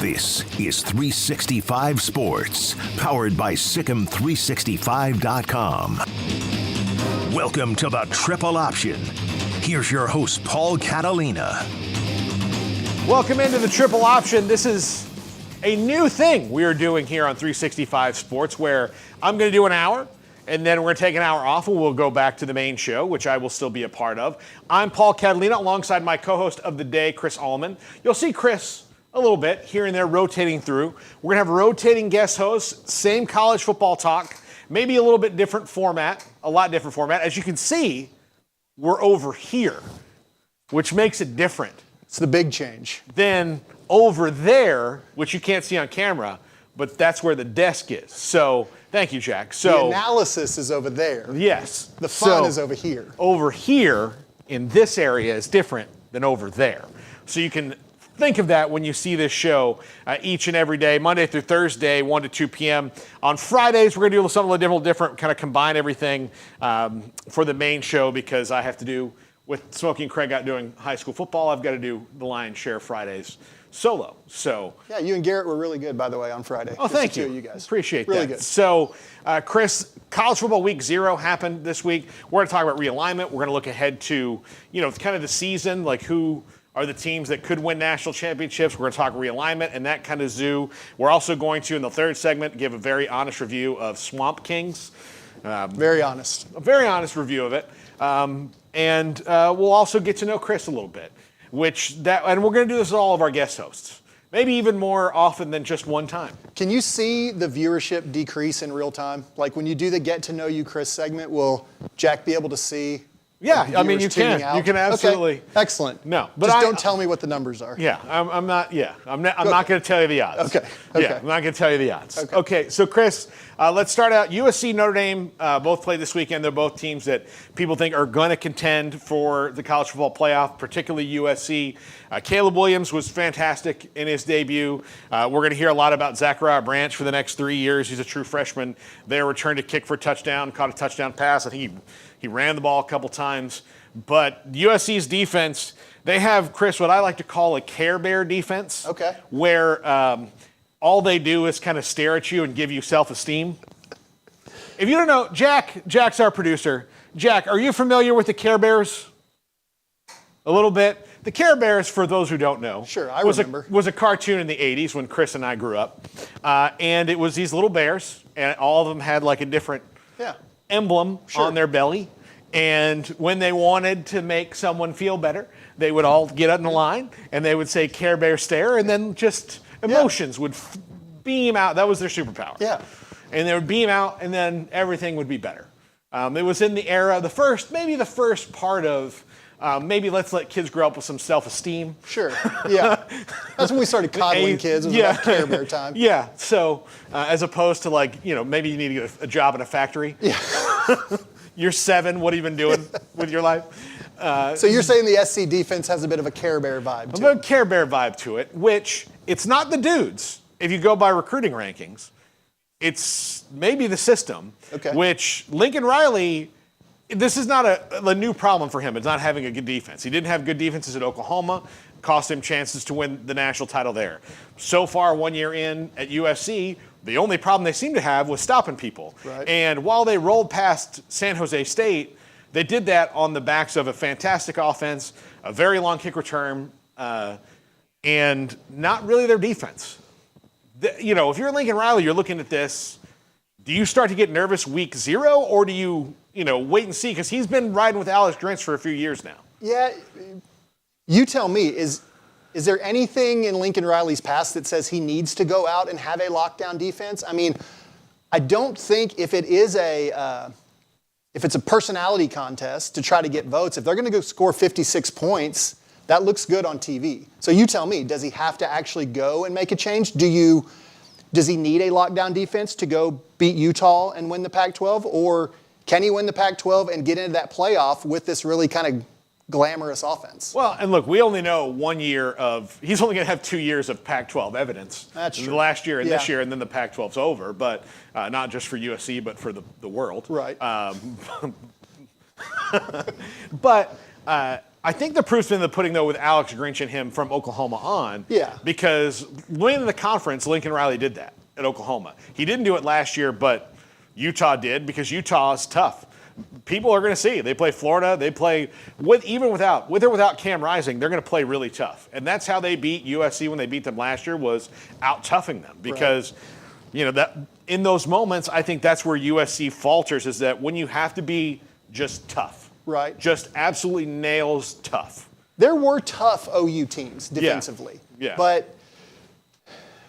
This is 365 Sports, powered by Sikkim365.com. Welcome to the Triple Option. Here's your host, Paul Catalina. Welcome into the Triple Option. This is a new thing we are doing here on 365 Sports, where I'm going to do an hour, and then we're going to take an hour off, and we'll go back to the main show, which I will still be a part of. I'm Paul Catalina, alongside my co-host of the day, Chris Allman. You'll see Chris a little bit here and there rotating through. We're going to have rotating guest hosts, same college football talk, maybe a little bit different format, a lot different format. As you can see, we're over here, which makes it different. It's the big change. Then over there, which you can't see on camera, but that's where the desk is. So, thank you, Jack. So the analysis is over there. Yes. The fun is over here. Over here in this area is different than over there. So you can think of that when you see this show each and every day, Monday through Thursday, 1 to 2 p.m. On Fridays, we're going to do something a little different, kind of combine everything for the main show, because I have to do, with Smokey and Craig out doing high school football, I've got to do the lion's share Fridays solo. So yeah, you and Garrett were really good, by the way, on Friday. Oh, thank you. You guys. Appreciate really that. Good. So, Chris, College Football Week 0 happened this week. We're going to talk about realignment. We're going to look ahead to, kind of the season, like who are the teams that could win national championships. We're going to talk realignment and that kind of zoo. We're also going to, in the third segment, give a very honest review of Swamp Kings. Very honest. A very honest review of it. And we'll also get to know Chris a little bit, and we're going to do this with all of our guest hosts, maybe even more often than just one time. Can you see the viewership decrease in real time? Like when you do the Get to Know You Chris segment, will Jack be able to see? Yeah, I mean, you can. You can absolutely. Okay. Excellent. No, but just don't tell me what the numbers are. Yeah, I'm not. Yeah, I'm not going to tell you the odds. Okay. Yeah, I'm not going to tell you the odds. Okay. So Chris, let's start out. USC, Notre Dame both played this weekend. They're both teams that people think are going to contend for the college football playoff, particularly USC. Caleb Williams was fantastic in his debut. We're going to hear a lot about Zachariah Branch for the next 3 years. He's a true freshman. They returned a kick for a touchdown, caught a touchdown pass. I think he ran the ball a couple times. But USC's defense, they have, Chris, what I like to call a Care Bear defense. Okay. Where all they do is kind of stare at you and give you self-esteem. If you don't know, Jack's our producer. Jack, are you familiar with the Care Bears? A little bit. The Care Bears, for those who don't know, sure, I remember. Was a cartoon in the 80s when Chris and I grew up. And it was these little bears, and all of them had like a different emblem on their belly. And when they wanted to make someone feel better, they would all get in the line and they would say Care Bear stare, and then just emotions would beam out. That was their superpower. Yeah. And they would beam out, and then everything would be better. It was in the era, the first part of maybe let's let kids grow up with some self-esteem. Sure, yeah. That's when we started coddling kids. It was about Care Bear time. Yeah, so as opposed to maybe you need to get a job in a factory. Yeah. You're 7, what have you been doing with your life? So you're saying the SC defense has a bit of a Care Bear vibe to it? A Care Bear vibe to it, which it's not the dudes. If you go by recruiting rankings, it's maybe the system, which Lincoln Riley, this is not a new problem for him. It's not having a good defense. He didn't have good defenses at Oklahoma, cost him chances to win the national title there. So far, 1 year in at USC, the only problem they seem to have was stopping people. Right. And while they rolled past San Jose State, they did that on the backs of a fantastic offense, a very long kick return, and not really their defense. If you're Lincoln Riley, you're looking at this, do you start to get nervous week 0, or do you, wait and see? Because he's been riding with Alex Grinch for a few years now. Yeah, you tell me, is there anything in Lincoln Riley's past that says he needs to go out and have a lockdown defense? I mean, I don't think if it's a personality contest to try to get votes, if they're going to go score 56 points, that looks good on TV. So you tell me, does he have to actually go and make a change? Does he need a lockdown defense to go beat Utah and win the Pac-12? Or can he win the Pac-12 and get into that playoff with this really kind of glamorous offense? Well, and look, we only know 1 year he's only going to have 2 years of Pac-12 evidence. That's true. Last year and this year, and then the Pac-12's over, but not just for USC, but for the world. Right. But I think the proof's been in the pudding, though, with Alex Grinch and him from Oklahoma on. Yeah. Because winning the conference, Lincoln Riley did that at Oklahoma. He didn't do it last year, but Utah did because Utah is tough. People are going to see. They play Florida. They play with or without Cam Rising. They're going to play really tough, and that's how they beat USC when they beat them last year, was out toughing them. Because that in those moments, I think that's where USC falters, is that when you have to be just tough, right? Just absolutely nails tough. There were tough OU teams defensively, yeah. But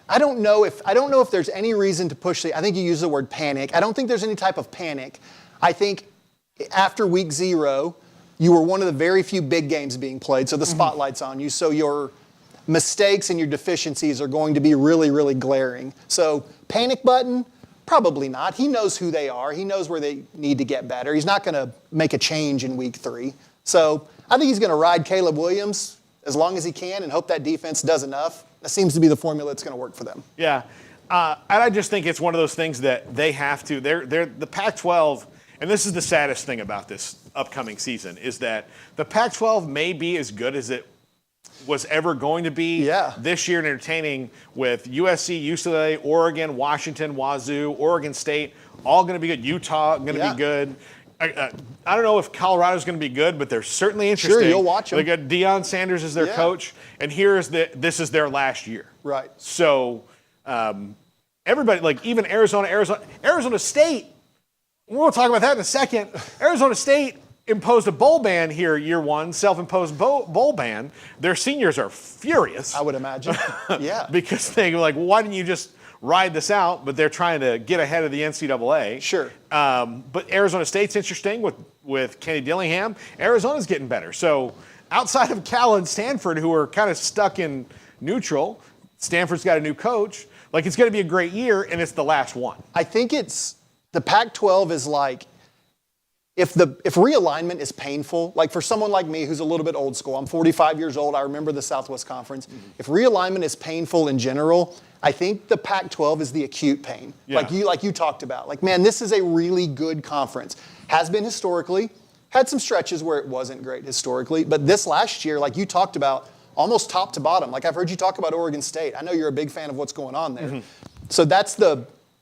I don't know if there's any reason to push I think you use the word panic. I don't think there's any type of panic. I think after week 0, you were one of the very few big games being played, so the spotlight's on you. So your mistakes and your deficiencies are going to be really, really glaring. So panic button, probably not. He knows who they are. He knows where they need to get better. He's not going to make a change in week 3. So I think he's going to ride Caleb Williams as long as he can and hope that defense does enough. That seems to be the formula that's going to work for them. Yeah. And I just think it's one of those things that they have to. They're the Pac-12, and this is the saddest thing about this upcoming season, is that the Pac-12 may be as good as it was ever going to be this year in entertaining, with USC, UCLA, Oregon, Washington, Wazoo, Oregon State, all going to be good. Utah going to be good. I don't know if Colorado's going to be good, but they're certainly interesting. Sure, you'll watch them. They got Deion Sanders as their coach, and this is their last year. Right. So everybody, like even Arizona State, we'll talk about that in a second. Arizona State imposed a bowl ban here year 1, self-imposed bowl ban. Their seniors are furious. I would imagine. Yeah. Because they're like, why didn't you just ride this out? But they're trying to get ahead of the NCAA. Sure. But Arizona State's interesting with Kenny Dillingham. Arizona's getting better. So outside of Cal and Stanford, who are kind of stuck in neutral, Stanford's got a new coach. Like, it's going to be a great year, and it's the last one. I think the Pac-12 is like, if realignment is painful, like for someone like me who's a little bit old school, I'm 45 years old, I remember the Southwest Conference. If realignment is painful in general, I think the Pac-12 is the acute pain, like you talked about. Like, man, this is a really good conference. Has been historically, had some stretches where it wasn't great historically, but this last year, like you talked about, almost top to bottom. Like, I've heard you talk about Oregon State. I know you're a big fan of what's going on there. So that's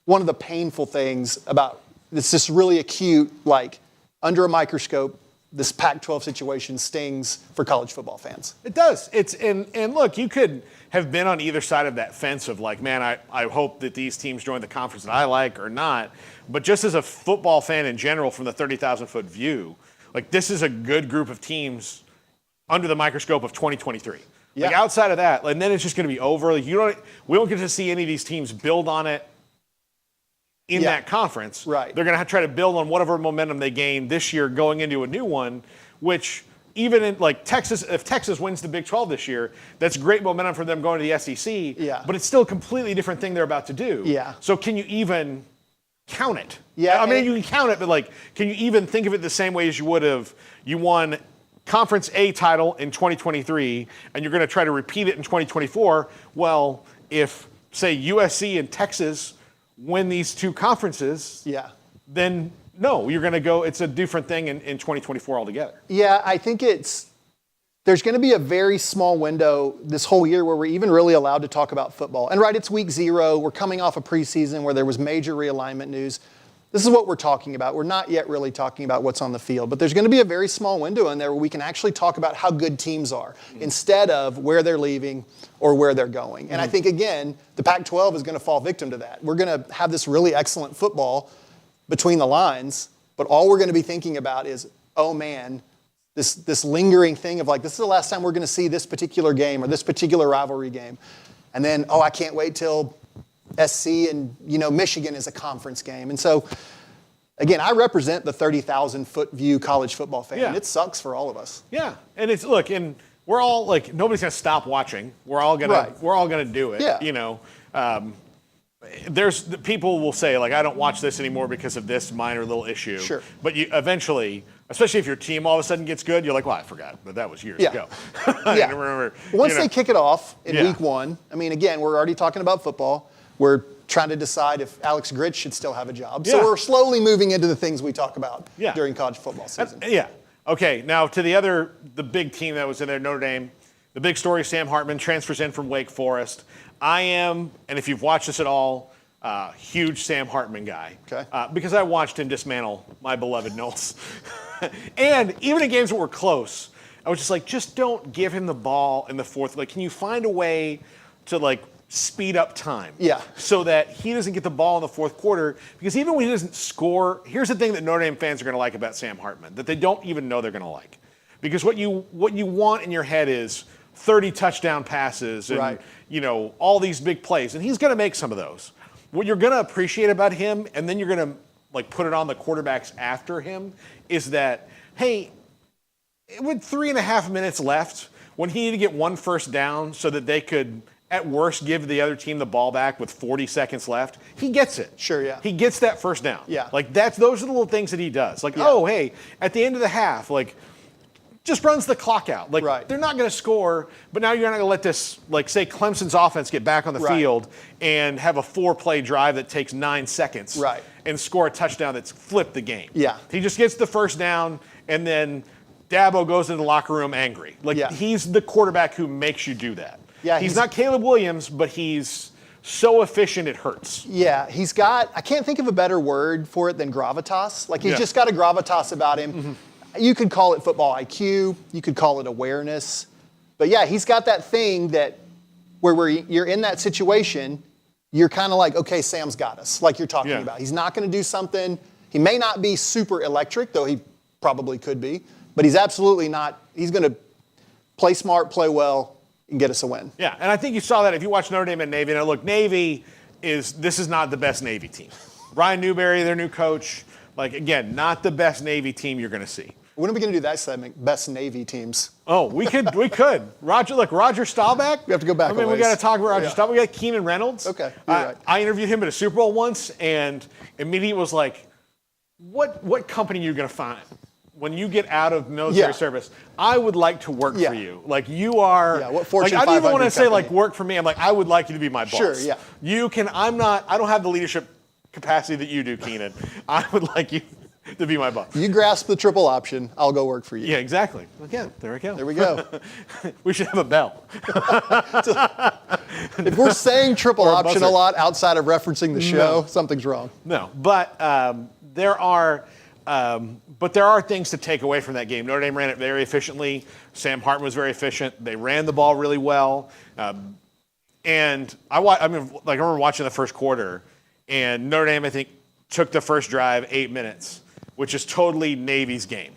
one of the painful things about this really acute, like, under a microscope, this Pac-12 situation stings for college football fans. It does. And look, you could have been on either side of that fence of like, man, I hope that these teams join the conference that I like or not. But just as a football fan in general, from the 30,000-foot view, like, this is a good group of teams under the microscope of 2023. Yeah. Like, outside of that, and then it's just going to be over. Like, we don't get to see any of these teams build on it in that conference. Right. They're going to try to build on whatever momentum they gained this year going into a new one, which even in like Texas, if Texas wins the Big 12 this year, that's great momentum for them going to the SEC. Yeah. But it's still a completely different thing they're about to do. Yeah. So can you even count it? Yeah. I mean, you can count it, but like, can you even think of it the same way as you would have? You won Conference A title in 2023, and you're going to try to repeat it in 2024. Well, if, say, USC and Texas win these two conferences, then no, you're going to go, it's a different thing in 2024 altogether. Yeah, I think there's going to be a very small window this whole year where we're even really allowed to talk about football. And right, it's week 0. We're coming off a preseason where there was major realignment news. This is what we're talking about. We're not yet really talking about what's on the field, but there's going to be a very small window in there where we can actually talk about how good teams are instead of where they're leaving or where they're going. And I think, again, the Pac-12 is going to fall victim to that. We're going to have this really excellent football between the lines, but all we're going to be thinking about is, oh man, this lingering thing of like, this is the last time we're going to see this particular game or this particular rivalry game. And then, I can't wait till SC and Michigan is a conference game. And so, again, I represent the 30,000-foot view college football fan. And it sucks for all of us. Yeah, and and we're all like, nobody's gonna stop watching. We're all gonna do it. Yeah. There's people will say like, I don't watch this anymore because of this minor little issue. Sure. But you eventually, especially if your team all of a sudden gets good, you're like, well, I forgot, but that was years ago. I don't remember. Once they kick it off in week 1, I mean, again, we're already talking about football. We're trying to decide if Alex Gritch should still have a job. So we're slowly moving into the things we talk about during college football season. Okay, now to the big team that was in there, Notre Dame. The big story, Sam Hartman transfers in from Wake Forest. I am, and if you've watched this at all, huge Sam Hartman guy. Okay. Because I watched him dismantle my beloved Knowles. And even in games that were close, I was just like, just don't give him the ball in the fourth. Like, can you find a way to, like, speed up time? Yeah. So that he doesn't get the ball in the fourth quarter. Because even when he doesn't score, here's the thing that Notre Dame fans are going to like about Sam Hartman, that they don't even know they're going to like. Because what you want in your head is 30 touchdown passes and, right. All these big plays. And he's going to make some of those. What you're going to appreciate about him, and then you're going to, like, put it on the quarterbacks after him, is that, hey, with 3.5 minutes left, when he needed to get one first down so that they could, at worst, give the other team the ball back with 40 seconds left, he gets it. Sure, yeah. He gets that first down. Yeah. Like, those are the little things that he does. Like, oh, hey, at the end of the half, like, just runs the clock out. Like, right. They're not going to score, but now you're not going to let this, like, say Clemson's offense get back on the field and have a 4-play drive that takes 9 seconds right. and score a touchdown that's flipped the game. Yeah. He just gets the first down, and then Dabo goes into the locker room angry. Like, he's the quarterback who makes you do that. Yeah, he's not Caleb Williams, but he's so efficient it hurts. Yeah, he's got, I can't think of a better word for it than gravitas. Like, he's just got a gravitas about him. Mm-hmm. You could call it football IQ. You could call it awareness. But yeah, he's got that thing that where you're in that situation, you're kind of like, okay, Sam's got us, like you're talking about. He's not going to do something. He may not be super electric, though he probably could be. But he's absolutely not. He's going to play smart, play well, and get us a win. Yeah, and I think you saw that if you watch Notre Dame and Navy. Now, look, this is not the best Navy team. Ryan Newberry, their new coach, like, again, not the best Navy team you're going to see. When are we going to do that segment? Best Navy teams. Oh, we could. Roger Staubach. We have to go back. I mean, we got to talk about Roger Staubach. We got Keenan Reynolds. Okay, you're right. I interviewed him at a Super Bowl once, and immediately was like, "What company are you going to find when you get out of military service? I would like to work for you. Like, you are. Yeah, what Fortune like, I don't even want to say company? like work for me. I'm like, I would like you to be my boss. Sure. Yeah. You can. I don't have the leadership capacity that you do, Keenan. I would like you to be my boss. You grasp the triple option, I'll go work for you. Yeah, exactly. Again, there we go. There we go. We should have a bell. If we're saying triple option a lot outside of referencing the show, something's wrong. No, but there are things to take away from that game. Notre Dame ran it very efficiently. Sam Hartman was very efficient. They ran the ball really well. And I remember watching the first quarter, and Notre Dame, I think, took the first drive 8 minutes, which is totally Navy's game.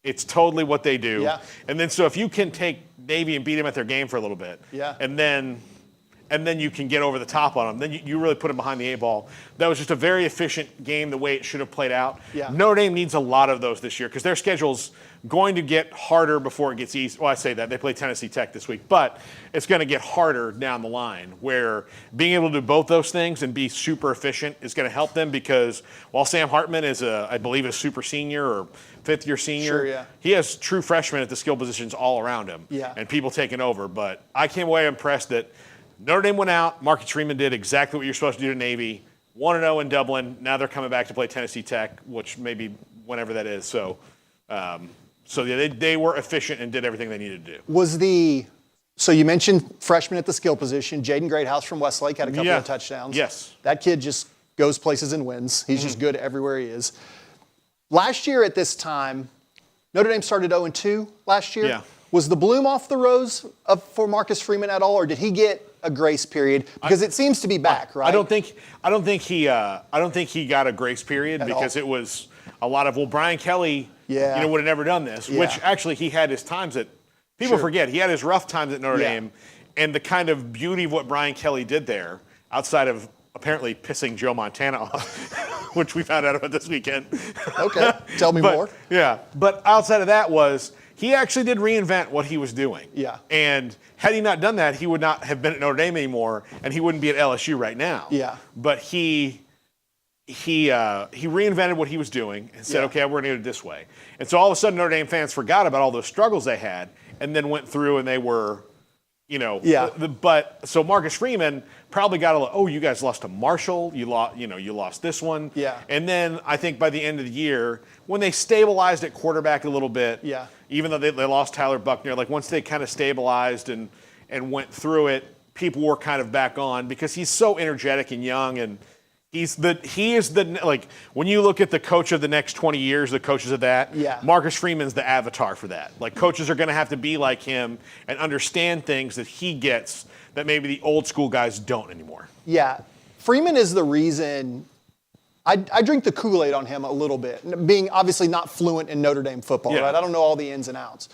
It's totally what they do. Yeah. And then so if you can take Navy and beat them at their game for a little bit, and then you can get over the top on them, then you really put them behind the 8 ball. That was just a very efficient game the way it should have played out. Yeah. Notre Dame needs a lot of those this year because their schedule's going to get harder before it gets easy. Well, I say that. They play Tennessee Tech this week. But it's going to get harder down the line where being able to do both those things and be super efficient is going to help them because while Sam Hartman is, I believe, a super senior or fifth-year senior, he has true freshmen at the skill positions all around him and people taking over. But I came away impressed that Notre Dame went out. Marcus Freeman did exactly what you're supposed to do to Navy. 1-0 in Dublin. Now they're coming back to play Tennessee Tech, which maybe whenever that is. So they were efficient and did everything they needed to do. So you mentioned freshman at the skill position. Jaden Greathouse from Westlake had a couple of touchdowns. Yes. That kid just goes places and wins. He's just good everywhere he is. Last year at this time, Notre Dame started 0-2 last year. Yeah. Was the bloom off the rose for Marcus Freeman at all, or did he get a grace period? Because it seems to be back, right? I don't think he got a grace period because it was a lot of Brian Kelly would have never done this, which actually he had his times at people forget. He had his rough times at Notre Dame, and the kind of beauty of what Brian Kelly did there, outside of apparently pissing Joe Montana off, which we found out about this weekend. Okay, tell me more. Yeah, but outside of that was he actually did reinvent what he was doing. Yeah. And had he not done that, he would not have been at Notre Dame anymore, and he wouldn't be at LSU right now. Yeah. But he reinvented what he was doing and said, okay, we're going to do it this way. And so all of a sudden Notre Dame fans forgot about all those struggles they had and then went through and they were Yeah. But so Marcus Freeman probably got you guys lost to Marshall. You lost this one. Yeah. And then I think by the end of the year, when they stabilized at quarterback a little bit, yeah. even though they lost Tyler Buckner, like once they kind of stabilized and went through it, people were kind of back on because he's so energetic and young, and he is the like when you look at the coach of the next 20 years, the coaches of that, yeah. Marcus Freeman's the avatar for that. Like coaches are going to have to be like him and understand things that he gets that maybe the old school guys don't anymore. Yeah, Freeman is the reason. I drink the Kool-Aid on him a little bit, being obviously not fluent in Notre Dame football, right? I don't know all the ins and outs.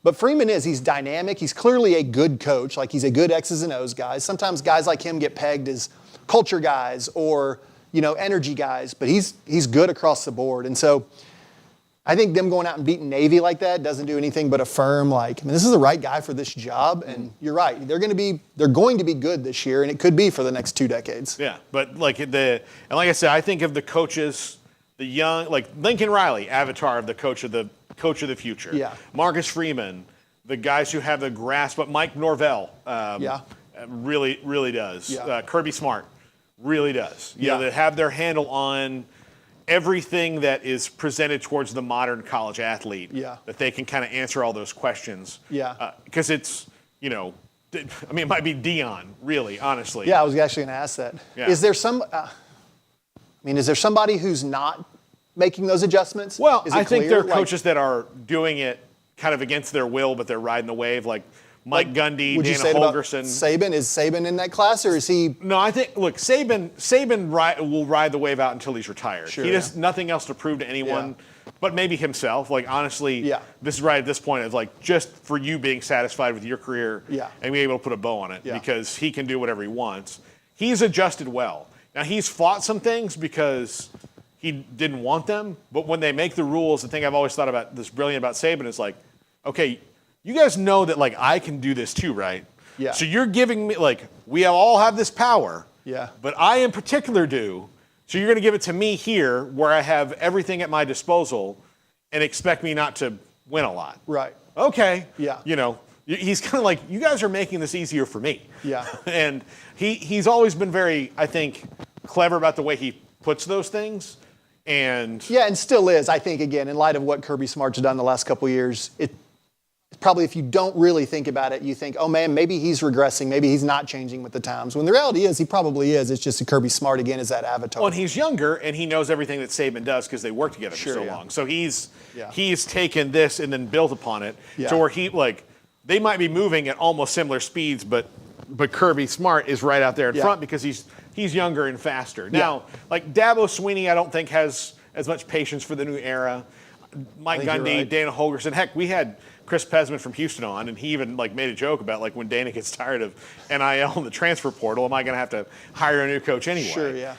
But Freeman he's dynamic. He's clearly a good coach. Like he's a good X's and O's guy. Sometimes guys like him get pegged as culture guys or, energy guys, but he's good across the board. And so I think them going out and beating Navy like that doesn't do anything but affirm this is the right guy for this job. And you're right. They're going to be good this year, and it could be for the next 2 decades. Yeah, but like I said, I think of the coaches, the young, like Lincoln Riley, avatar of the coach of the future. Yeah. Marcus Freeman, the guys who have the grasp, but Mike Norvell, really, really does. Yeah. Kirby Smart really does. They have their handle on everything that is presented towards the modern college athlete. Yeah. That they can kind of answer all those questions. Yeah. Because it's, it might be Dion, really, honestly. Yeah, I was actually going to ask that. Yeah. Is there is there somebody who's not making those adjustments? Well, Is it I think clear? there are coaches that are doing it kind of against their will, but they're riding the wave, like Mike Gundy, would you Dana say about Holgorsen. Saban? Is Saban in that class, or is he? No, I think, look, Saban will ride the wave out until he's retired. Sure, he has nothing else to prove to anyone, but maybe himself. Like, honestly, this is right at this point. It's like just for you being satisfied with your career and being able to put a bow on it because he can do whatever he wants. He's adjusted well. Now, he's fought some things because he didn't want them, but when they make the rules, the thing I've always thought about this brilliant about Saban is like, okay, you guys know that like I can do this too, right? Yeah. So you're giving me we all have this power. Yeah. But I in particular do. So you're going to give it to me here where I have everything at my disposal and expect me not to win a lot. Right. Okay. Yeah. He's kind of like, you guys are making this easier for me. Yeah. And he's always been very, I think, clever about the way he puts those things. And still is. I think, again, in light of what Kirby Smart's done the last couple of years, probably if you don't really think about it, you think, oh man, maybe he's regressing, maybe he's not changing with the times. When the reality is he probably is. It's just that Kirby Smart, again, is that avatar. Well, and he's younger, and he knows everything that Saban does because they work together for so long. So he's taken this and then built upon it to where they might be moving at almost similar speeds, but Kirby Smart is right out there in front because he's younger and faster. Now, like Dabo Swinney, I don't think has as much patience for the new era. Mike Gundy, Dana Holgorsen. Heck, we had Chris Pesman from Houston on, and he even made a joke about when Dana gets tired of NIL and the transfer portal, am I going to have to hire a new coach anyway? Sure, yeah.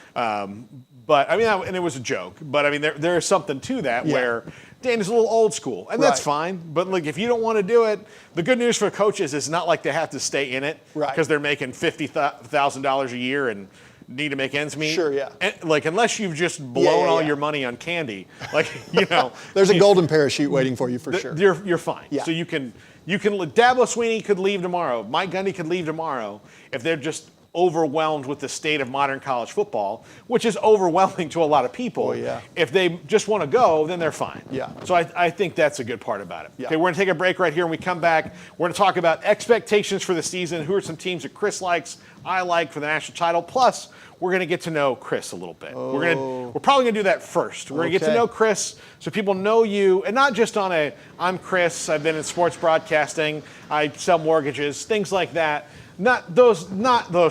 But I mean, and it was a joke. But I mean, there is something to that where Dana's a little old school, and that's fine. But if you don't want to do it, the good news for coaches is not like they have to stay in it because they're making $50,000 a year and need to make ends meet. Sure, yeah. And, unless you've just blown all your money on candy, there's a golden parachute waiting for you for sure. You're fine. Yeah. So you can Dabo Swinney could leave tomorrow. Mike Gundy could leave tomorrow if they're just overwhelmed with the state of modern college football, which is overwhelming to a lot of people. Oh, yeah. If they just want to go, then they're fine. Yeah. So I think that's a good part about it. Yeah. Okay, we're going to take a break right here. When we come back, we're going to talk about expectations for the season. Who are some teams that Chris likes, I like for the national title? Plus, we're going to get to know Chris a little bit. We're probably going to do that first. We're going to get to know Chris so people know you, and not just on I'm Chris, I've been in sports broadcasting, I sell mortgages, things like that. Not those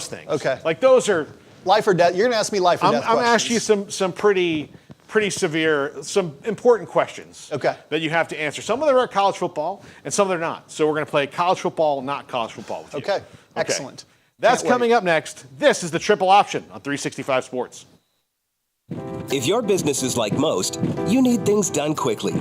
things. Okay. Those are life or death. You're going to ask me life or death I'm going to questions. ask you some pretty severe, some important questions that you have to answer. Some of them are college football, and some of them are not. So we're going to play college football, not college football with you. Okay. Excellent. That's coming up next. This is the Triple Option on 365 Sports. If your business is like most, you need things done quickly.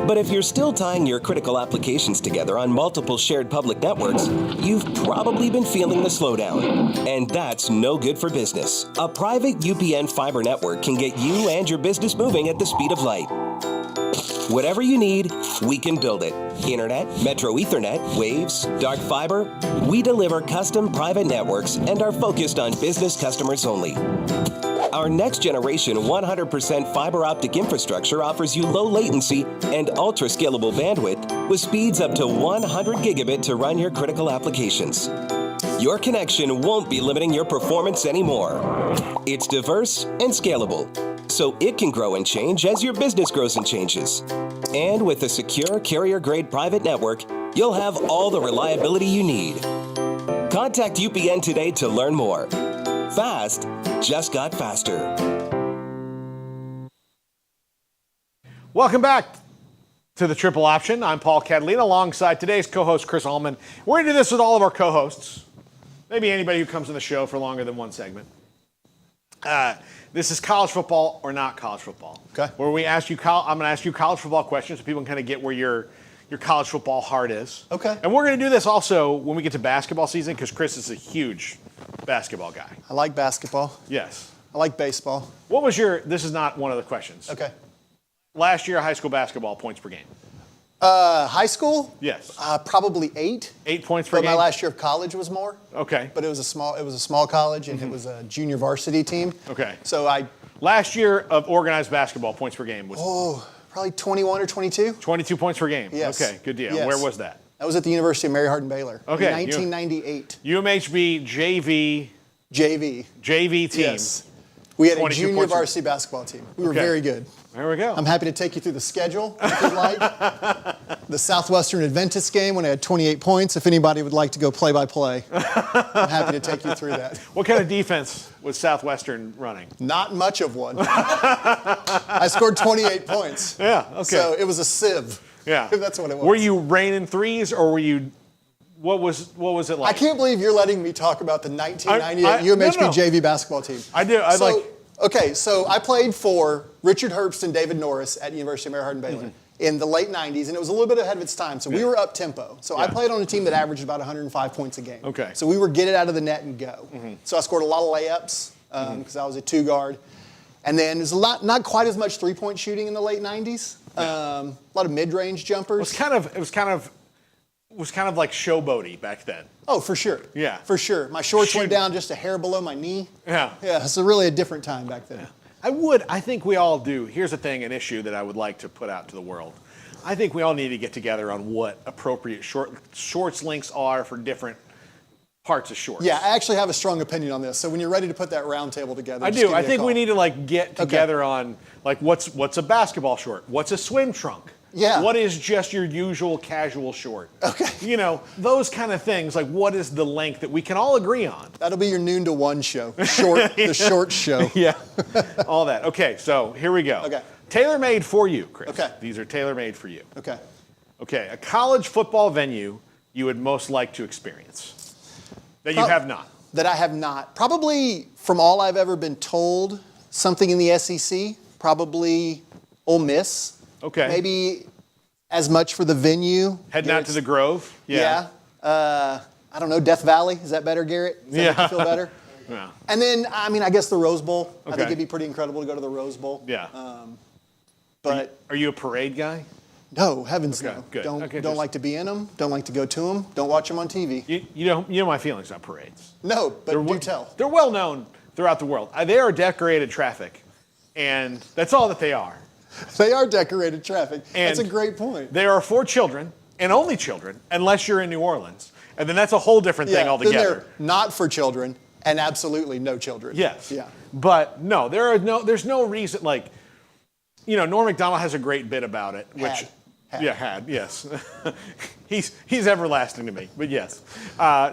But if you're still tying your critical applications together on multiple shared public networks, you've probably been feeling the slowdown. And that's no good for business. A private UPN fiber network can get you and your business moving at the speed of light. Whatever you need, we can build it. Internet, Metro Ethernet, Waves, dark fiber. We deliver custom private networks and are focused on business customers only. Our next generation 100% fiber optic infrastructure offers you low latency and ultra scalable bandwidth with speeds up to 100 gigabit to run your critical applications. Your connection won't be limiting your performance anymore. It's diverse and scalable, so it can grow and change as your business grows and changes. And with a secure carrier-grade private network, you'll have all the reliability you need. Contact UPN today to learn more. Fast just got faster. Welcome back to the Triple Option. I'm Paul Catalina alongside today's co-host Chris Allman. We're going to do this with all of our co-hosts. Maybe anybody who comes on the show for longer than one segment. This is college football or not college football. Okay. Where we ask you, I'm going to ask you college football questions so people can kind of get where your college football heart is. Okay. And we're going to do this also when we get to basketball season because Chris is a huge basketball guy. I like basketball. Yes. I like baseball. What was this is not one of the questions. Okay. Last year, high school basketball points per game. High school? Yes. Probably 8. 8 points per But game? my last year of college was more. Okay. But it was a small college, and it was a junior varsity team. Okay. So Last year of organized basketball points per game was probably 21 or 22. 22 points per game. Yes. Okay, good deal. Yes. Where was that? That was at the University of Mary Hardin Baylor. Okay. In 1998. UMHB JV. JV team. Yes. We had a 22 junior points per- varsity basketball team. We were Okay. very good. There we go. I'm happy to take you through the schedule if you'd like. The Southwestern Adventist game when I had 28 points. If anybody would like to go play-by-play, I'm happy to take you through that. What kind of defense was Southwestern running? Not much of one. I scored 28 points. Yeah, okay. So it was a sieve. Yeah. That's what it was. Were you raining threes or were you, what was it like? I can't believe you're letting me talk about the 1998 UMHB no. JV basketball team. I do. Okay, so I played for Richard Herbst and David Norris at University of Mary Hardin Baylor in the late 90s, and it was a little bit ahead of its time. So we were up tempo. So I played on a team that averaged about 105 points a game. Okay. So we were get it out of the net and go. So I scored a lot of layups because I was a two guard. And then there's not quite as much three-point shooting in the late 90s. A lot of mid-range jumpers. It was kind of like showboaty back then. Oh, for sure. Yeah. For sure. My shorts went down just a hair below my knee. Yeah. Yeah, it's really a different time back then. I think we all do. Here's an issue that I would like to put out to the world. I think we all need to get together on what appropriate shorts lengths are for different parts of shorts. Yeah, I actually have a strong opinion on this. So when you're ready to put that round table together, I just do. give me I a think call. we need to get together on what's a basketball short? What's a swim trunk? Yeah. What is just your usual casual short? Okay. Those kind of things. Like, what is the length that we can all agree on? That'll be your noon to one show. The short show. Yeah. All that. Okay, so here we go. Okay. Tailor-made for you, Chris. Okay. These are tailor-made for you. Okay. Okay, a college football venue you would most like to experience that you have not. That I have not. Probably from all I've ever been told, something in the SEC. Probably Ole Miss. Okay. Maybe as much for the venue. Heading out to the Grove. Yeah. I don't know, Death Valley. Is that better, Garrett? Does that make you feel better? Yeah. And then, I guess the Rose Bowl. I Okay. think it'd be pretty incredible to go to the Rose Bowl. Yeah. But Are you a parade guy? no, heavens Okay, no. good. Don't Okay, don't just- like to be in them. Don't like to go to them. Don't watch them on TV. You know my feelings on parades. No, but do tell. They're well known throughout the world. They are decorated traffic, and that's all that they are. They are decorated traffic. That's a And great point. They are for children, and only children, unless you're in New Orleans. And then that's a whole different thing Then altogether. they're not for children and absolutely no children. Yes. Yeah. But no, there's no reason, Norm Macdonald has a great bit about it, which Had. yes. he's everlasting to me, but yes.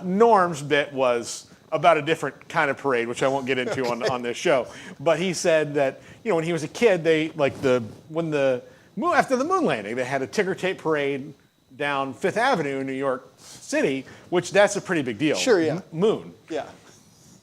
Norm's bit was about a different kind of parade, which I won't get into on this show. But he said that, when he was a kid, after the moon landing, they had a ticker tape parade down Fifth Avenue in New York City, which that's a pretty big deal. Sure, yeah. Moon. Yeah.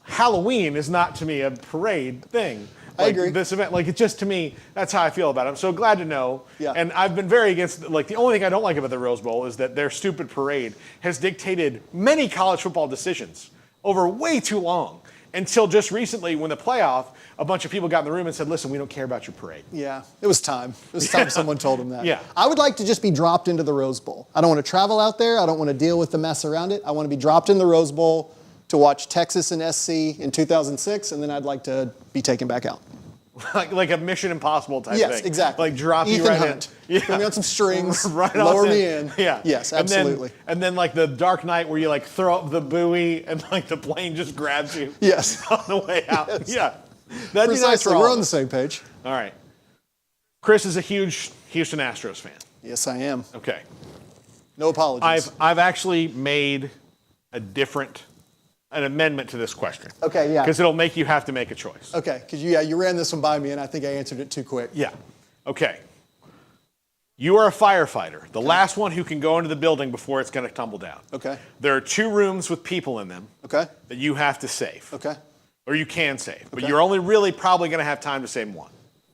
Halloween is not to me a parade thing. I agree. This event, it's just to me, that's how I feel about it. I'm so glad to know. Yeah. And I've been very against, the only thing I don't like about the Rose Bowl is that their stupid parade has dictated many college football decisions over way too long. Until just recently, when the playoff, a bunch of people got in the room and said, listen, we don't care about your parade. Yeah, it was time. It was time someone told him that. Yeah. I would like to just be dropped into the Rose Bowl. I don't want to travel out there. I don't want to deal with the mess around it. I want to be dropped in the Rose Bowl to watch Texas and SC in 2006, and then I'd like to be taken back out. like a Mission Impossible type thing. Yes, exactly. Like drop Ethan you right Hunt. in. Yeah. Put me on some strings, right lower on me in. Yeah. Yes, absolutely. And then like the Dark Knight where you like throw up the buoy and like the plane just grabs you. Yes. On the way out. Yes. Yeah. That'd be nice Precisely. for all We're of on the us. same page. All right. Chris is a huge Houston Astros fan. Yes, I am. Okay. No apologies. I've actually made an amendment to this question. Okay, yeah. Because it'll make you have to make a choice. Okay, because you ran this one by me, and I think I answered it too quick. Yeah. Okay. You are a firefighter, the last one who can go into the building before it's going to tumble down. Okay. There are 2 rooms with people in them Okay. that you have to save. Okay. Or you can save. But Okay. you're only really probably going to have time to save one.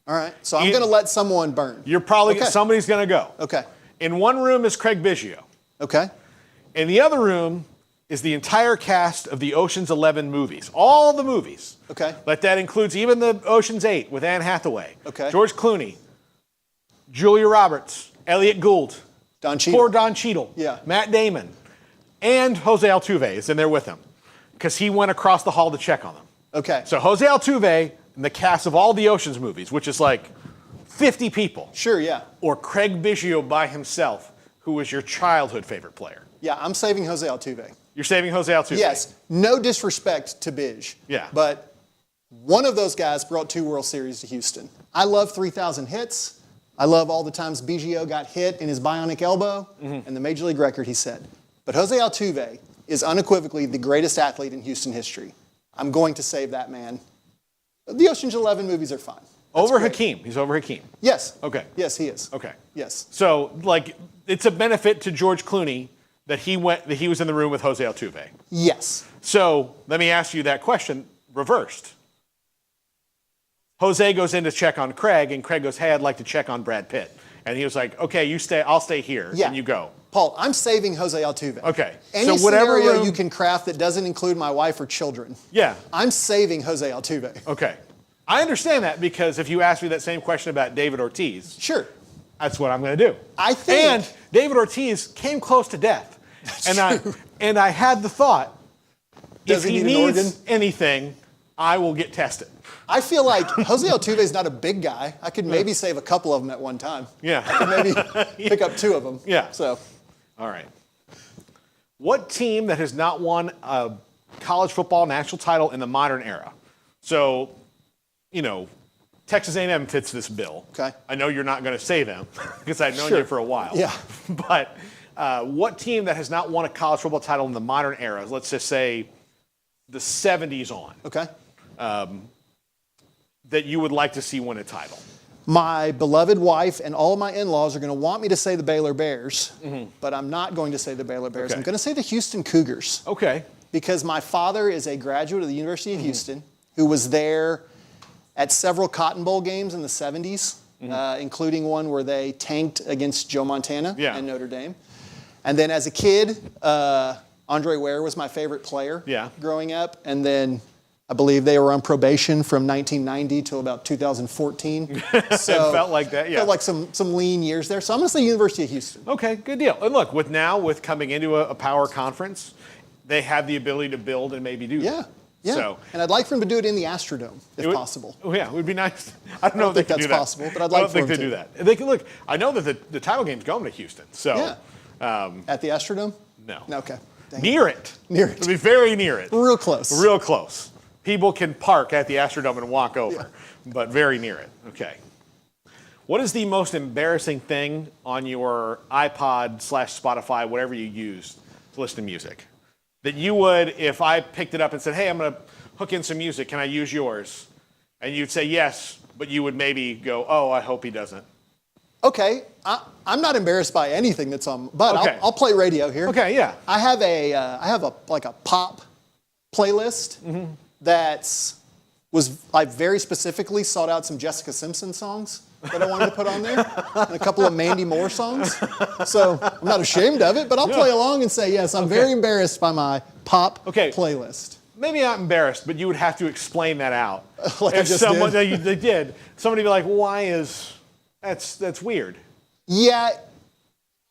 All right. So I'm going to let someone burn. You're probably, Okay. somebody's going to go. Okay. In one room is Craig Biggio. Okay. In the other room is the entire cast of the Ocean's 11 movies. All the movies. Okay. But that includes even the Ocean's 8 with Anne Hathaway. Okay. George Clooney. Julia Roberts. Elliot Gould. Don Cheadle. Poor Don Cheadle. Yeah. Matt Damon. And Jose Altuve is in there with him. Because he went across the hall to check on them. Okay. So Jose Altuve and the cast of all the Ocean's movies, which is like 50 people. Sure, yeah. Or Craig Biggio by himself, who was your childhood favorite player. Yeah, I'm saving Jose Altuve. You're saving Jose Altuve. Yes, no disrespect to Bish. Yeah. But one of those guys brought 2 World Series to Houston. I love 3,000 hits. I love all the times Biggio got hit in his bionic elbow and the Major League record he set. But Jose Altuve is unequivocally the greatest athlete in Houston history. I'm going to save that man. The Ocean's 11 movies are fine. That's Over great. Hakeem. He's over Hakeem. Yes. Okay. Yes, he is. Okay. Yes. So, like, it's a benefit to George Clooney that he was in the room with Jose Altuve. Yes. So, let me ask you that question reversed. Jose goes in to check on Craig, and Craig goes, hey, I'd like to check on Brad Pitt. And he was like, okay, you stay, I'll stay here, Yeah. and you go. Paul, I'm saving Jose Altuve. Okay. Any So whatever scenario room- you can craft that doesn't include my wife or children, Yeah. I'm saving Jose Altuve. Okay. I understand that because if you ask me that same question about David Ortiz, Sure. that's what I'm going to do. I think- And David Ortiz came close to death. And I had the thought, Does if he he need an needs organ? anything, I will get tested. I feel like Jose Altuve is not a big guy. I could maybe save a couple of them at one time. Yeah. Maybe pick up 2 of them. Yeah. So, All right. What team that has not won a college football national title in the modern era? So, Texas A&M fits this bill. Okay. I know you're not going to say them because I've known Sure. you for a while. Yeah. But what team that has not won a college football title in the modern era, let's just say the 70s on, okay. that you would like to see win a title? My beloved wife and all of my in-laws are going to want me to say the Baylor Bears, but I'm not going to say the Baylor Bears. Okay. I'm going to say the Houston Cougars. Okay. Because my father is a graduate of the University of Houston who was there at several Cotton Bowl games in the 70s, including one where they tanked against Joe Montana and Notre Dame. And then as a kid, Andre Ware was my favorite player growing up. And then I believe they were on probation from 1990 till about 2014. So It felt like that, yeah. Felt like some lean years there. So I'm going to say University of Houston. Okay, good deal. And look, with coming into a power conference, they have the ability to build and maybe do that. Yeah. So, and I'd like for them to do it in the Astrodome, if possible. Oh, yeah, it would be nice. I don't know if they think can do that's that. possible, but I'd I like don't for think them they do to. that. They can look. I know that the title game's going to Houston. So, At the Astrodome? no. Okay. Dang it. Near it. Near it. It'll be very near it. Real close. Real close. People can park at the Astrodome and walk over, but very near it. Okay. What is the most embarrassing thing on your iPod / Spotify, whatever you use to listen to music, that you would, if I picked it up and said, hey, I'm going to hook in some music, can I use yours? And you'd say yes, but you would maybe go, oh, I hope he doesn't. Okay. I'm not embarrassed by anything that's on, but Okay. I'll play radio here. Okay, yeah. I have a pop playlist I very specifically sought out some Jessica Simpson songs that I wanted to put on there, and a couple of Mandy Moore songs. So I'm not ashamed of it, but I'll play along and say, yes, I'm very embarrassed by my pop playlist. maybe not embarrassed, but you would have to explain that out. Like I if just someone did. They did, somebody would be like, why is that's weird. Yeah,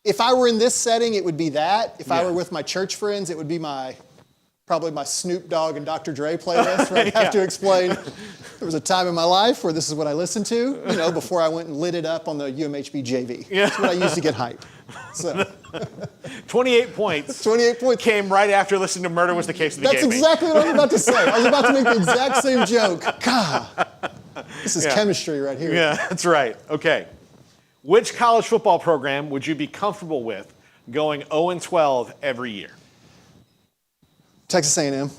if I were in this setting, it would be that. If I Yeah. were with my church friends, it would be probably my Snoop Dogg and Dr. Dre playlist, where I'd have to explain there was a time in my life where this is what I listened to, before I went and lit it up on the UMHB JV. Yeah. That's what I used to get hype. So 28 points. 28 points. Came right after listening to Murder Was the Case of the That's Game. exactly what I was about to say. I was about to make the exact same joke. God, this is Yeah. chemistry right here. Yeah, that's right. Okay. Which college football program would you be comfortable with going 0-12 every year? Texas A&M.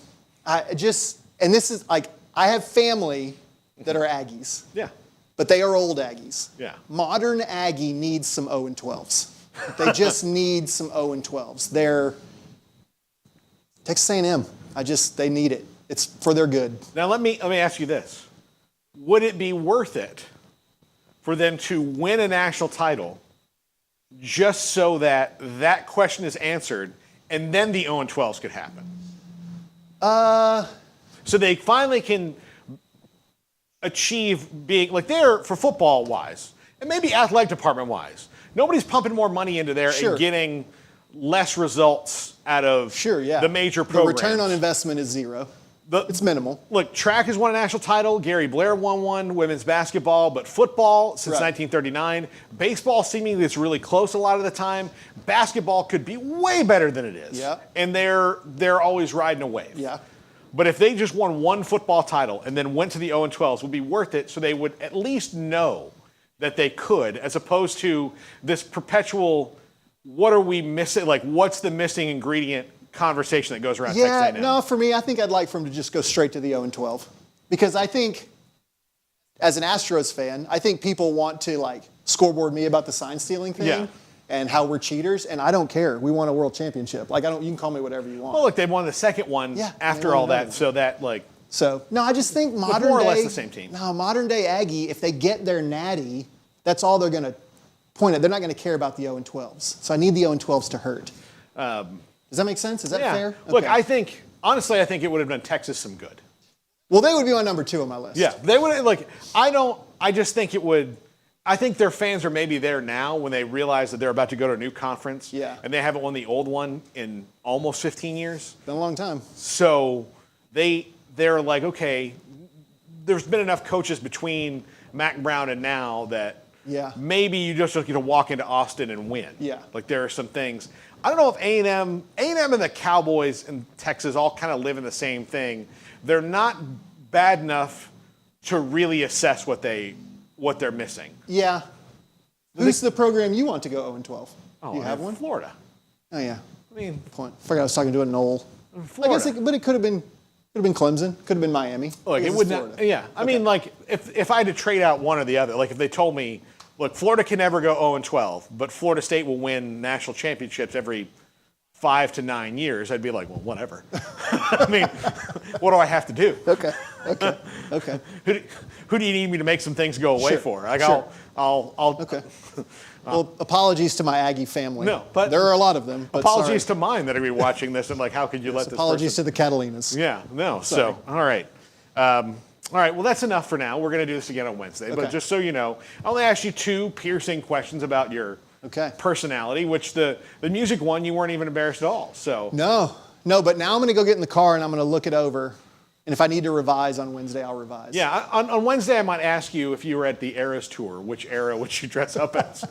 And this is like, I have family that are Aggies, Yeah. but they are old Aggies. Yeah. Modern Aggie needs some 0-12s. They just need some 0-12s. They're Texas A&M. They need it. It's for their good. Now let me ask you this. Would it be worth it for them to win a national title just so that question is answered and then the 0-12s could happen? So they finally can achieve being, like they're, for football wise, and maybe athletic department wise, nobody's pumping more money into there Sure. and getting less results out of the major programs. The return on investment is zero. It's minimal. Look, track has won a national title. Gary Blair won one, women's basketball, but football since 1939. Baseball seemingly is really close a lot of the time. Basketball could be way better than it is. Yeah. And they're always riding a wave. Yeah. But if they just won one football title and then went to the 0-12s, would be worth it so they would at least know that they could, as opposed to this perpetual, what are we missing? Like, what's the missing ingredient conversation that goes around Texas A&M? No, for me, I think I'd like for them to just go straight to the 0-12. Because I think, as an Astros fan, I think people want to, scoreboard me about the sign stealing thing and how we're cheaters, and I don't care. We won a world championship. You can call me whatever you want. Well, look, they won the second one after all that, so that, no, I just think modern more or day, less the same team. No, modern day Aggie, if they get their natty, that's all they're going to point at. They're not going to care about the 0-12s. So I need the 0-12s to hurt. Does that make sense? Is that fair? Look, Okay. honestly, I think it would have done Texas some good. Well, they would be my number 2 on my list. Yeah, they would, I just think it would, I think their fans are maybe there now when they realize that they're about to go to a new conference. Yeah. And they haven't won the old one in almost 15 years. Been a long time. So they're like, okay, there's been enough coaches between Mac Brown and now that maybe you just get to walk into Austin and win. Yeah. Like there are some things. I don't know if A&M and the Cowboys in Texas all kind of live in the same thing. They're not bad enough to really assess what they're missing. Yeah. Who's the program you want to go 0-12? Oh, Do you have one? Florida. Oh, yeah. I mean, Good point. I forgot I was talking to a Noel. Florida. I guess but it could have been Clemson. Could have been Miami. Look, it would not. Yeah, I mean, if I had to trade out one or the other, if they told me, look, Florida can never go 0-12, but Florida State will win national championships every 5 to 9 years, I'd be like, well, whatever. I mean, what do I have to do? Okay. Who do you need me to make some things go away for? I'll. Okay. Well, apologies to my Aggie family. No, but there are a lot of them. But apologies sorry. to mine that are going to be watching this and how could you let this Apologies person... to the Catalinas. Yeah, no. Sorry. So, all right. All right, well, that's enough for now. We're going to do this again on Wednesday. Okay. But just so you know, I only asked you 2 piercing questions about your personality, which the music one, you weren't even embarrassed at all. So No, but now I'm going to go get in the car and I'm going to look it over. And if I need to revise on Wednesday, I'll revise. Yeah, on Wednesday, I might ask you if you were at the Eras tour, which era would you dress up as?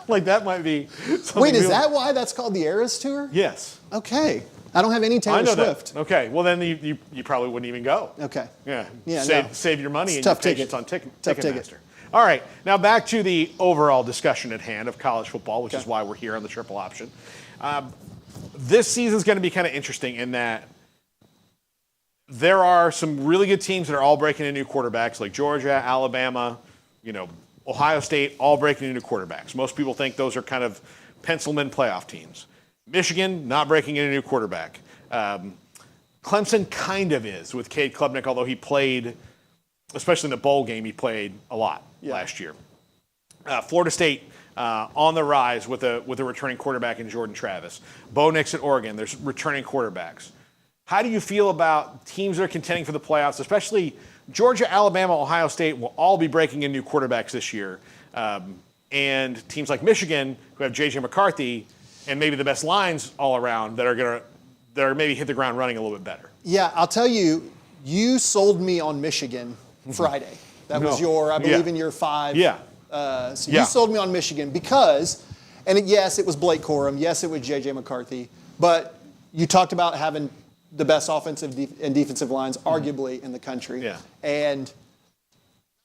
That might be something. Wait, is that why that's called the Eras Tour? Yes. Okay. I don't have any Taylor I know Swift. that. Okay, well then you probably wouldn't even go. Okay. Yeah. Yeah. Save your money and tough your ticket. patience on Tough Ticketmaster. ticket. All right, now back to the overall discussion at hand of college football, which is why we're here on the Triple Option. This season's going to be kind of interesting in that there are some really good teams that are all breaking in new quarterbacks, like Georgia, Alabama, Ohio State, all breaking in new quarterbacks. Most people think those are kind of penciled-in playoff teams. Michigan, not breaking in a new quarterback. Clemson kind of is with Cade Klubnik, although he played, especially in the bowl game, he played a lot last year. Florida State on the rise with a returning quarterback in Jordan Travis. Bo Nix at Oregon, there's returning quarterbacks. How do you feel about teams that are contending for the playoffs, especially Georgia, Alabama, Ohio State will all be breaking in new quarterbacks this year. And teams like Michigan, who have J.J. McCarthy, and maybe the best lines all around that are maybe hit the ground running a little bit better. Yeah, I'll tell you, you sold me on Michigan Friday. That was I believe in your 5. Yeah. You sold me on Michigan because, yes, it was Blake Corum. Yes, it was J.J. McCarthy. But you talked about having the best offensive and defensive lines, arguably, in the country. Yeah. And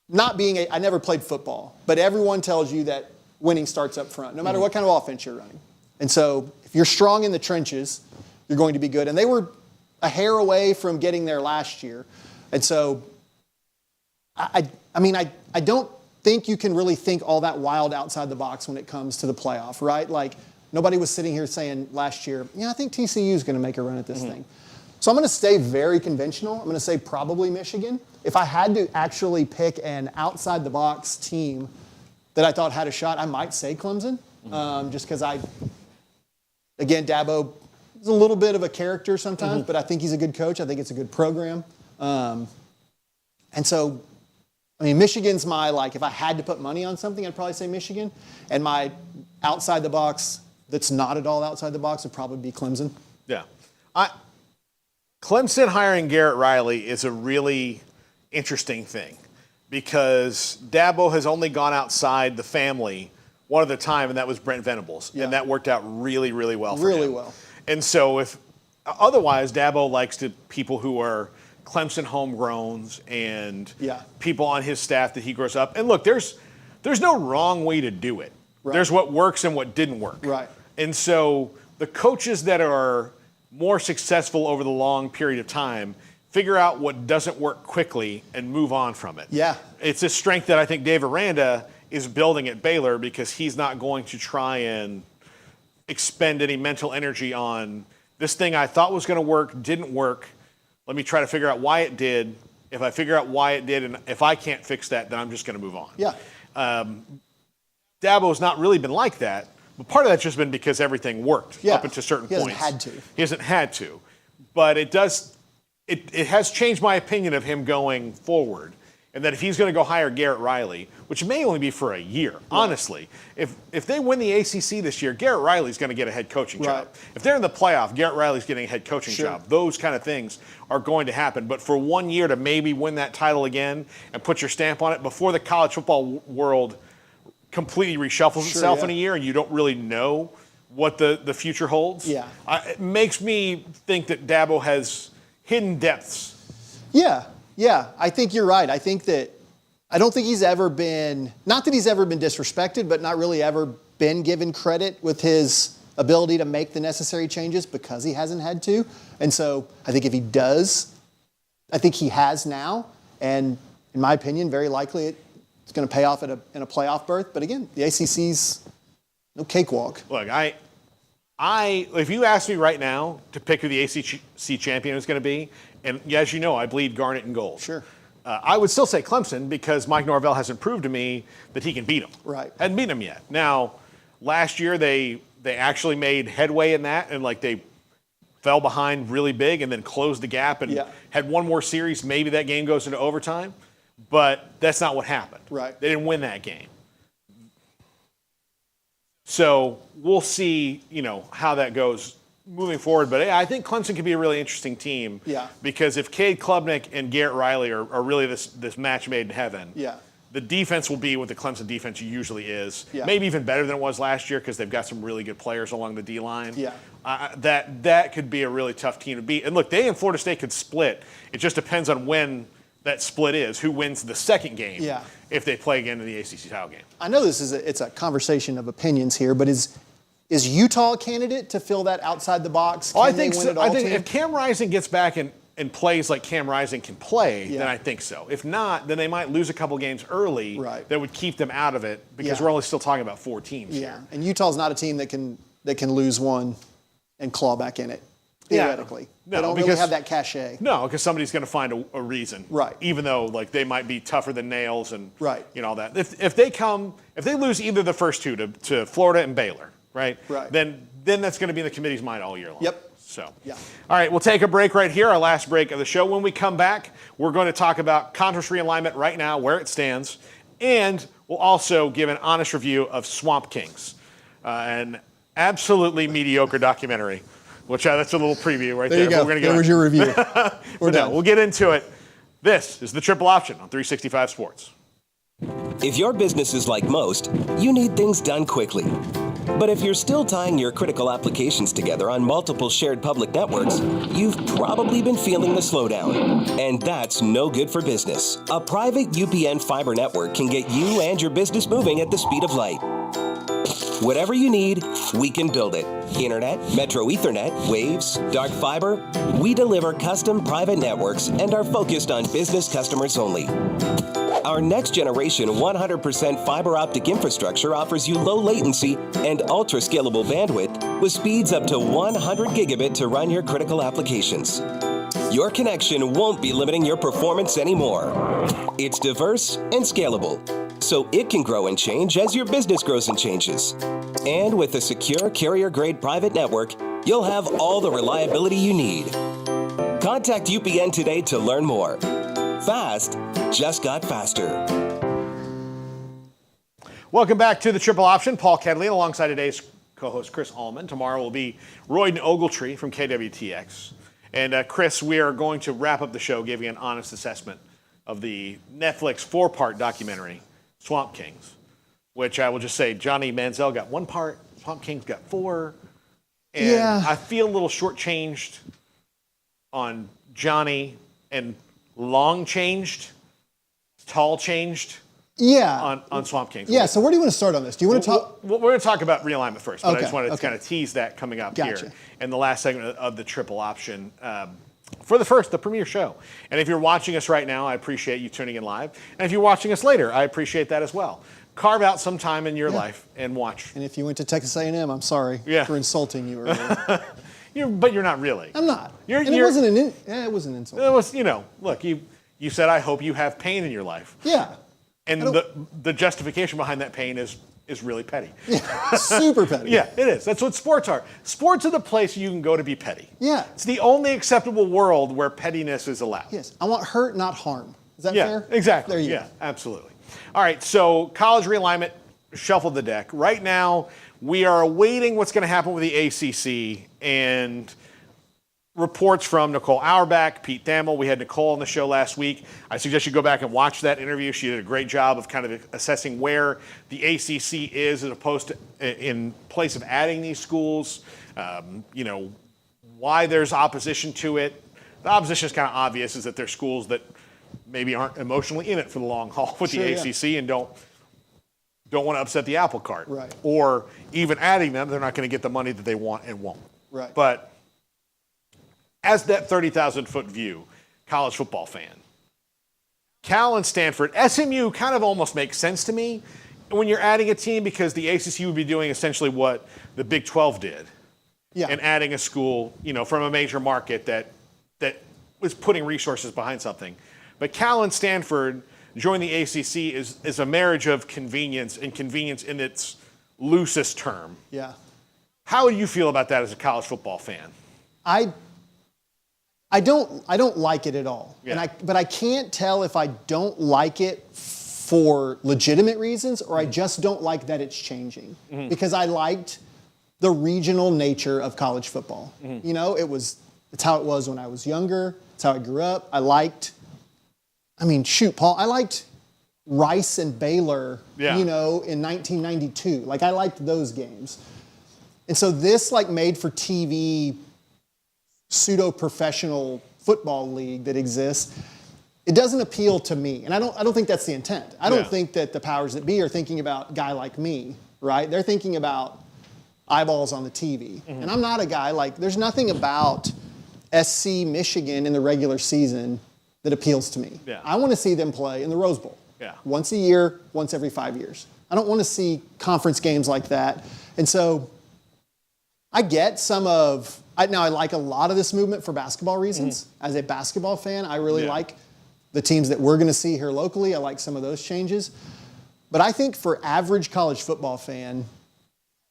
not being I never played football, but everyone tells you that winning starts up front, no matter what kind of offense you're running. And so if you're strong in the trenches, you're going to be good. And they were a hair away from getting there last year. And so, I don't think you can really think all that wild outside the box when it comes to the playoff, right? Like, nobody was sitting here saying last year, I think TCU is going to make a run at this thing. So I'm going to stay very conventional. I'm going to say probably Michigan. If I had to actually pick an outside-the-box team that I thought had a shot, I might say Clemson, just because again, Dabo is a little bit of a character sometimes, but I think he's a good coach. I think it's a good program. And so, Michigan's my, if I had to put money on something, I'd probably say Michigan. And my outside-the-box that's not at all outside the box would probably be Clemson. Yeah. Clemson hiring Garrett Riley is a really interesting thing because Dabo has only gone outside the family one other time, and that was Brent Venables. Yeah. And that worked out really, really well for him. Really well. And so otherwise, Dabo likes people who are Clemson homegrowns and people on his staff that he grows up. And look, there's no wrong way to do it. Right. There's what works and what didn't work. Right. And so the coaches that are more successful over the long period of time figure out what doesn't work quickly and move on from it. Yeah. It's a strength that I think Dave Aranda is building at Baylor because he's not going to try and expend any mental energy on this thing I thought was going to work, didn't work. Let me try to figure out why it did. If I figure out why it did and if I can't fix that, then I'm just going to move on. Yeah. Dabo's not really been like that. But part of that's just been because everything worked up until certain points. He hasn't had to. He hasn't had to. But it has changed my opinion of him going forward. And that if he's going to go hire Garrett Riley, which may only be for a year, honestly, if they win the ACC this year, Garrett Riley's going to get a head coaching job. If they're in the playoff, Garrett Riley's getting a head coaching job. Those kind of things are going to happen. But for 1 year to maybe win that title again and put your stamp on it before the college football world completely reshuffles itself in a year and you don't really know what the future holds. Yeah. It makes me think that Dabo has hidden depths. Yeah, I think you're right. I don't think he's ever been, not that he's ever been disrespected, but not really ever been given credit with his ability to make the necessary changes because he hasn't had to. And so I think if he does, I think he has now. And in my opinion, very likely it's going to pay off in a playoff berth. But again, the ACC's no cakewalk. Look, if you ask me right now to pick who the ACC champion is going to be, and as you know, I bleed garnet and gold. Sure. I would still say Clemson because Mike Norvell hasn't proved to me that he can beat them. Right. Hadn't beaten them yet. Now, last year they actually made headway in that, and they fell behind really big and then closed the gap and had one more series. Maybe that game goes into overtime, but that's not what happened. Right. They didn't win that game. So we'll see, how that goes moving forward. But I think Clemson could be a really interesting team. Yeah. Because if Cade Klubnik and Garrett Riley are really this match made in heaven, the defense will be what the Clemson defense usually is. Yeah. Maybe even better than it was last year because they've got some really good players along the D-line. Yeah. That could be a really tough team to beat. And look, they and Florida State could split. It just depends on when that split is, who wins the second game if they play again in the ACC title game. I know it's a conversation of opinions here, but is Utah a candidate to fill that outside the box? I think so. I think if Cam Rising gets back and plays like Cam Rising can play, then I think so. If not, then they might lose a couple games early that would keep them out of it because we're only still talking about 4 teams here. And Utah's not a team that can lose one and claw back in it, theoretically. No, they don't really have that cachet. No, because somebody's going to find a reason. Right. Even though they might be tougher than nails and all that. If they lose either the first two to Florida and Baylor, right? Right. Then then that's going to be in the committee's mind all year long. Yep. So, Yeah. All right, we'll take a break right here, our last break of the show. When we come back, we're going to talk about conference realignment right now, where it stands, and we'll also give an honest review of Swamp Kings, an absolutely mediocre documentary, which that's a little preview right there. There you go. We're There was your review. We're done. We'll get into it. This is the Triple Option on 365 Sports. If your business is like most, you need things done quickly. But if you're still tying your critical applications together on multiple shared public networks, you've probably been feeling the slowdown. And that's no good for business. A private UPN fiber network can get you and your business moving at the speed of light. Whatever you need, we can build it. Internet, Metro Ethernet, Waves, dark fiber. We deliver custom private networks and are focused on business customers only. Our next generation 100% fiber optic infrastructure offers you low latency and ultra scalable bandwidth with speeds up to 100 gigabit to run your critical applications. Your connection won't be limiting your performance anymore. It's diverse and scalable, so it can grow and change as your business grows and changes. And with a secure carrier-grade private network, you'll have all the reliability you need. Contact UPN today to learn more. Fast just got faster. Welcome back to the Triple Option. Paul Catalina alongside today's co-host Chris Allman. Tomorrow will be Royden Ogletree from KWTX. And Chris, we are going to wrap up the show giving an honest assessment of the Netflix 4-part documentary, Swamp Kings, which I will just say Johnny Manziel got 1 part, Swamp Kings got 4. And Yeah. I feel a little shortchanged on Johnny and long changed, tall changed Yeah. on Swamp Kings. Yeah, so where do you want to start on this? Do you want to talk? We're going to talk about realignment first, but I Okay, just wanted to okay. kind of tease that coming up Gotcha. here in the last segment of the Triple Option for the premiere show. And if you're watching us right now, I appreciate you tuning in live. And if you're watching us later, I appreciate that as well. Carve out some time in your life and watch. And if you went to Texas A&M, I'm sorry for insulting you earlier. But you're not really. I'm not. It it wasn't it was an insult. It was, look, you said, I hope you have pain in your life. Yeah. And the justification behind that pain is really petty. Yeah. Super petty. Yeah, it is. That's what sports are. Sports are the place you can go to be petty. Yeah. It's the only acceptable world where pettiness is allowed. Yes. I want hurt, not harm. Is that Yeah, fair? exactly. There you Yeah, go. absolutely. All right, so college realignment shuffled the deck. Right now, we are awaiting what's going to happen with the ACC and reports from Nicole Auerbach, Pete Thamel. We had Nicole on the show last week. I suggest you go back and watch that interview. She did a great job of kind of assessing where the ACC is as opposed to in place of adding these schools, why there's opposition to it. The opposition is kind of obvious, is that there's schools that maybe aren't emotionally in it for the long haul with the ACC and don't want to upset the apple cart. Right. Or even adding them, they're not going to get the money that they want and won't. Right. But as that 30,000-foot view, college football fan, Cal and Stanford, SMU kind of almost makes sense to me when you're adding a team, because the ACC would be doing essentially what the Big 12 did. Yeah. And adding a school, from a major market that was putting resources behind something. But Cal and Stanford joining the ACC is a marriage of convenience, and convenience in its loosest term. Yeah. How do you feel about that as a college football fan? I don't like it at all. Yeah. But I can't tell if I don't like it for legitimate reasons or I just don't like that it's changing. Mm-hmm. Because I liked the regional nature of college football. Mm-hmm. It's how it was when I was younger. It's how I grew up. Paul, I liked Rice and Baylor, in 1992. I liked those games. And so this made for TV pseudo-professional football league that exists, it doesn't appeal to me. And I don't think that's the intent. I don't think that the powers that be are thinking about a guy like me, right? They're thinking about eyeballs on the TV. Mm-hmm. And I'm not a guy there's nothing about SC Michigan in the regular season that appeals to me. Yeah. I want to see them play in the Rose Bowl. Yeah. Once a year, once every 5 years. I don't want to see conference games like that. And so I get I like a lot of this movement for basketball reasons. Mm-hmm. As a basketball fan, I really like the teams that we're going to see here locally. I like some of those changes. But I think for average college football fan,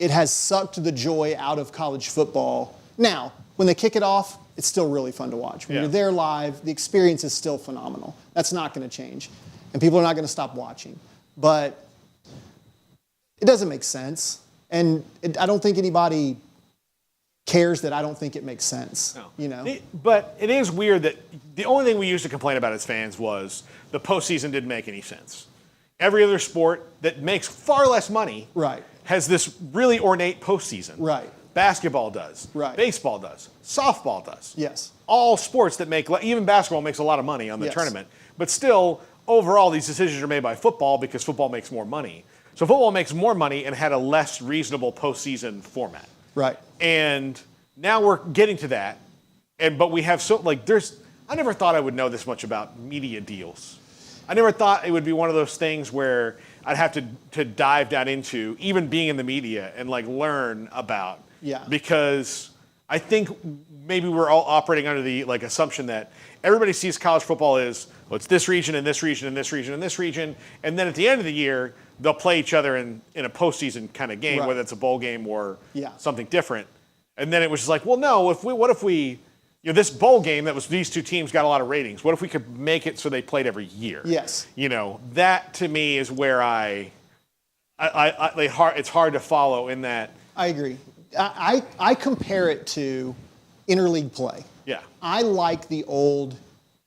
it has sucked the joy out of college football. Now, when they kick it off, it's still really fun to watch. When you're there live, the experience is still phenomenal. That's not going to change. And people are not going to stop watching. But it doesn't make sense. And I don't think anybody cares that I don't think it makes sense. No. You know? But it is weird that the only thing we used to complain about as fans was the postseason didn't make any sense. Every other sport that makes far less money has this really ornate postseason. Right. Basketball does. Right. Baseball does. Softball does. Yes. All sports that make, even basketball makes a lot of money on the tournament. But still, overall, these decisions are made by football because football makes more money. So football makes more money and had a less reasonable postseason format. Right. And now we're getting to that. But we have I never thought I would know this much about media deals. I never thought it would be one of those things where I'd have to dive down into, even being in the media, and learn about. Yeah. Because I think maybe we're all operating under the assumption that everybody sees college football as, well, it's this region and this region and this region and this region, and then at the end of the year they'll play each other in a postseason kind of game, whether it's a bowl game or something different. And then it was just like, well, no, what if we this bowl game that was these two teams got a lot of ratings. What if we could make it so they played every year? Yes. That to me is where it's hard to follow in that. I agree. I compare it to interleague play. Yeah. I like the old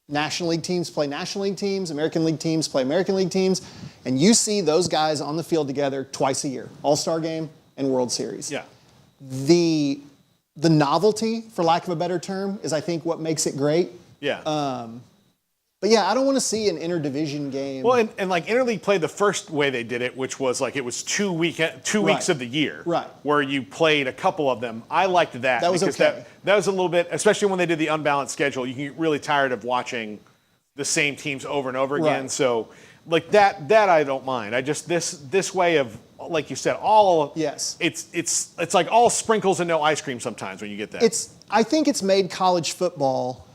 National League teams play National League teams, American League teams play American League teams, and you see those guys on the field together twice a year, All-Star Game and World Series. Yeah. The novelty, for lack of a better term, is I think what makes it great. Yeah. But yeah, I don't want to see an interdivision game. Well, and interleague played the first way they did it, which was it was 2 weeks of the year, where you played a couple of them. I liked that. That was okay. That was a little bit, especially when they did the unbalanced schedule. You can get really tired of watching the same teams over and over again. So, that I don't mind. I just this way of, like you said, all it's like all sprinkles and no ice cream sometimes when you get that. I think it's made college football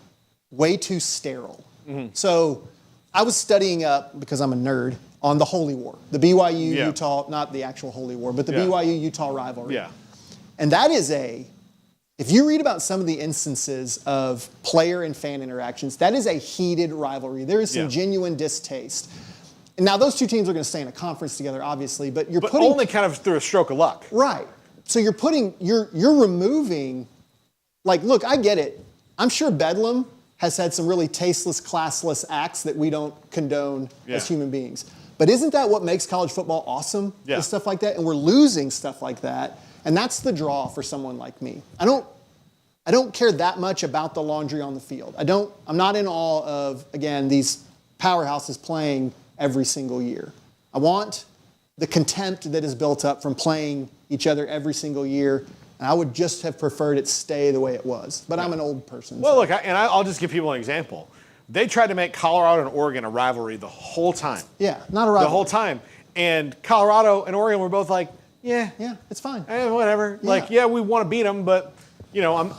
way too sterile. Mm-hmm. So I was studying up, because I'm a nerd, on the Holy War, the BYU-Utah, not the actual Holy War, but the BYU-Utah rivalry. Yeah. And that is if you read about some of the instances of player and fan interactions, that is a heated rivalry. There is some genuine distaste. And now those two teams are going to stay in a conference together, obviously, but only kind of through a stroke of luck. Right. So you're removing, look, I get it. I'm sure Bedlam has had some really tasteless, classless acts that we don't condone as human beings. But isn't that what makes college football awesome? Yeah. Is stuff like that? And we're losing stuff like that. And that's the draw for someone like me. I don't care that much about the laundry on the field. I'm not in awe of, again, these powerhouses playing every single year. I want the contempt that is built up from playing each other every single year. And I would just have preferred it stay the way it was. But I'm an old person. Well, look, I'll just give people an example. They tried to make Colorado and Oregon a rivalry the whole time. Yeah, not a rivalry. The whole time. And Colorado and Oregon were both like, yeah, it's fine. Whatever. Yeah. We want to beat them, but, I'm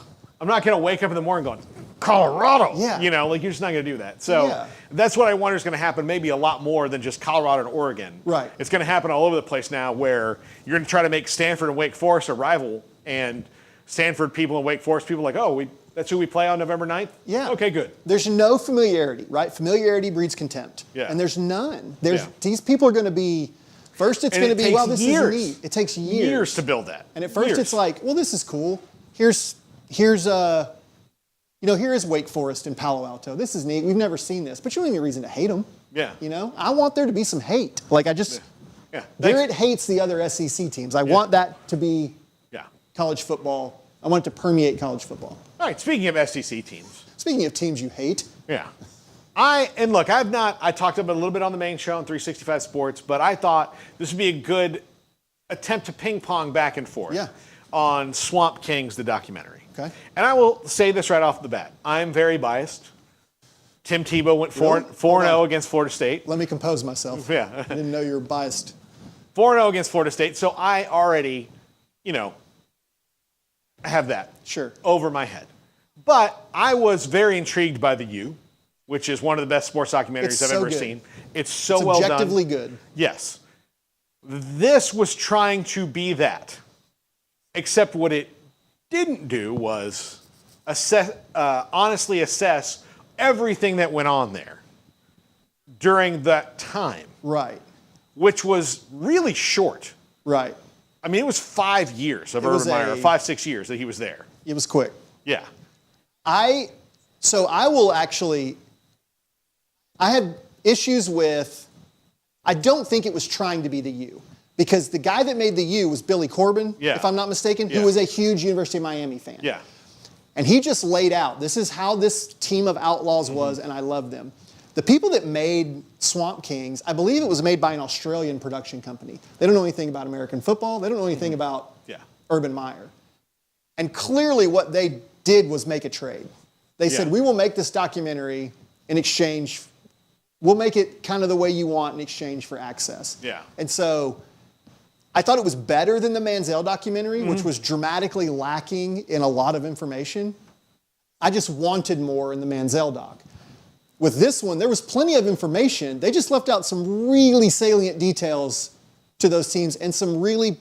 not going to wake up in the morning going, Colorado. Yeah. You're just not going to do that. So that's what I wonder is going to happen, maybe a lot more than just Colorado and Oregon. Right. It's going to happen all over the place now, where you're going to try to make Stanford and Wake Forest a rival, and Stanford people and Wake Forest people are like, that's who we play on November 9th? Yeah. Okay, good. There's no familiarity, right? Familiarity breeds contempt. Yeah. And there's none. These people are going to be, first it's going to be, well, this is neat. It takes years. Years to build that. And at first it's like, well, this is cool. Here is Wake Forest in Palo Alto. This is neat. We've never seen this. But you don't have any reason to hate them. Yeah. I want there to be some hate. Garrett hates the other SEC teams. I want that to be college football. I want it to permeate college football. All right, speaking of SEC teams. Speaking of teams you hate. Yeah. I talked about it a little bit on the main show on 365 Sports, but I thought this would be a good attempt to ping pong back and forth on Swamp Kings, the documentary. Okay. And I will say this right off the bat. I'm very biased. Tim Tebow went 4-0 against Florida State. Let me compose myself. Yeah. I didn't know you were biased. 4-0 against Florida State, so I already, have that over my head. But I was very intrigued by The U, which is one of the best sports documentaries I've ever seen. It's so well done. Objectively good. Yes. This was trying to be that. Except what it didn't do was honestly assess everything that went on there during that time. Right. Which was really short. Right. I mean, it was 5 years of Urban Meyer, 5-6 years that he was there. It was quick. Yeah. I had issues with, I don't think it was trying to be the U. Because the guy that made the U was Billy Corbin, if I'm not mistaken, who was a huge University of Miami fan. Yeah. And he just laid out, this is how this team of outlaws was, and I love them. The people that made Swamp Kings, I believe it was made by an Australian production company. They don't know anything about American football. They don't know anything about Urban Meyer. And clearly what they did was make a trade. They said, we will make this documentary in exchange, we'll make it kind of the way you want in exchange for access. Yeah. And so I thought it was better than the Manziel documentary, which was dramatically lacking in a lot of information. I just wanted more in the Manziel doc. With this one, there was plenty of information. They just left out some really salient details to those teams and some really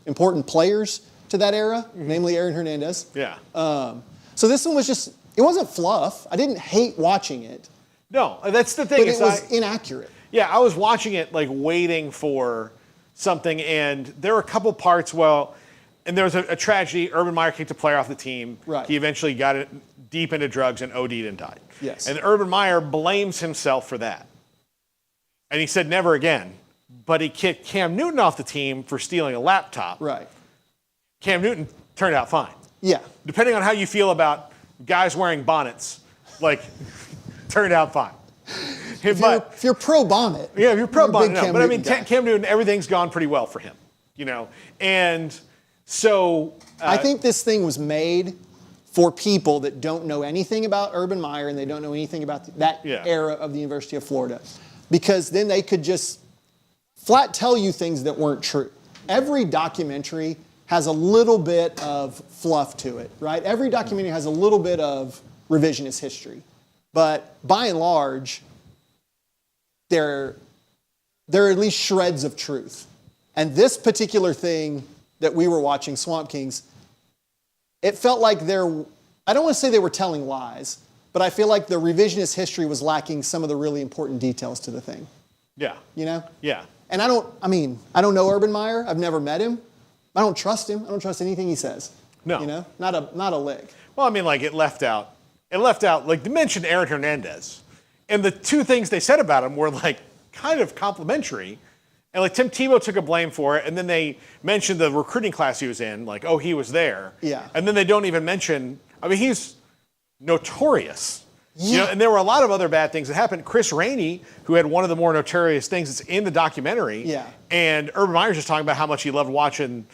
important players to that era, namely Aaron Hernandez. Yeah. So this one was just, it wasn't fluff. I didn't hate watching it. No, that's the thing. But it was inaccurate. Yeah, I was watching it waiting for something, and there were a couple parts, and there was a tragedy. Urban Meyer kicked a player off the team. Right. He eventually got it deep into drugs and OD'd and died. Yes. And Urban Meyer blames himself for that. And he said never again. But he kicked Cam Newton off the team for stealing a laptop. Right. Cam Newton turned out fine. Yeah. Depending on how you feel about guys wearing bonnets, turned out fine. If you're pro bonnet. Yeah, if you're pro bonnet, no. But I mean, guy. Cam Newton, everything's gone pretty well for him, And so I think this thing was made for people that don't know anything about Urban Meyer and they don't know anything about that era of the University of Florida. Because then they could just flat tell you things that weren't true. Every documentary has a little bit of fluff to it, right? Every documentary has a little bit of revisionist history. But by and large, there are at least shreds of truth. And this particular thing that we were watching, Swamp Kings, it felt like I don't want to say they were telling lies, but I feel like the revisionist history was lacking some of the really important details to the thing. Yeah. Yeah. And I don't know Urban Meyer. I've never met him. I don't trust him. I don't trust anything he says. No. Not a lick. Well, it left out, they mentioned Aaron Hernandez. And the two things they said about him were kind of complimentary. And Tim Tebow took a blame for it, and then they mentioned the recruiting class he was in, he was there. Yeah. And then they don't even mention, he's notorious. Yeah. And there were a lot of other bad things that happened. Chris Rainey, who had one of the more notorious things that's in the documentary. Yeah. And Urban Meyer's just talking about how much he loved watching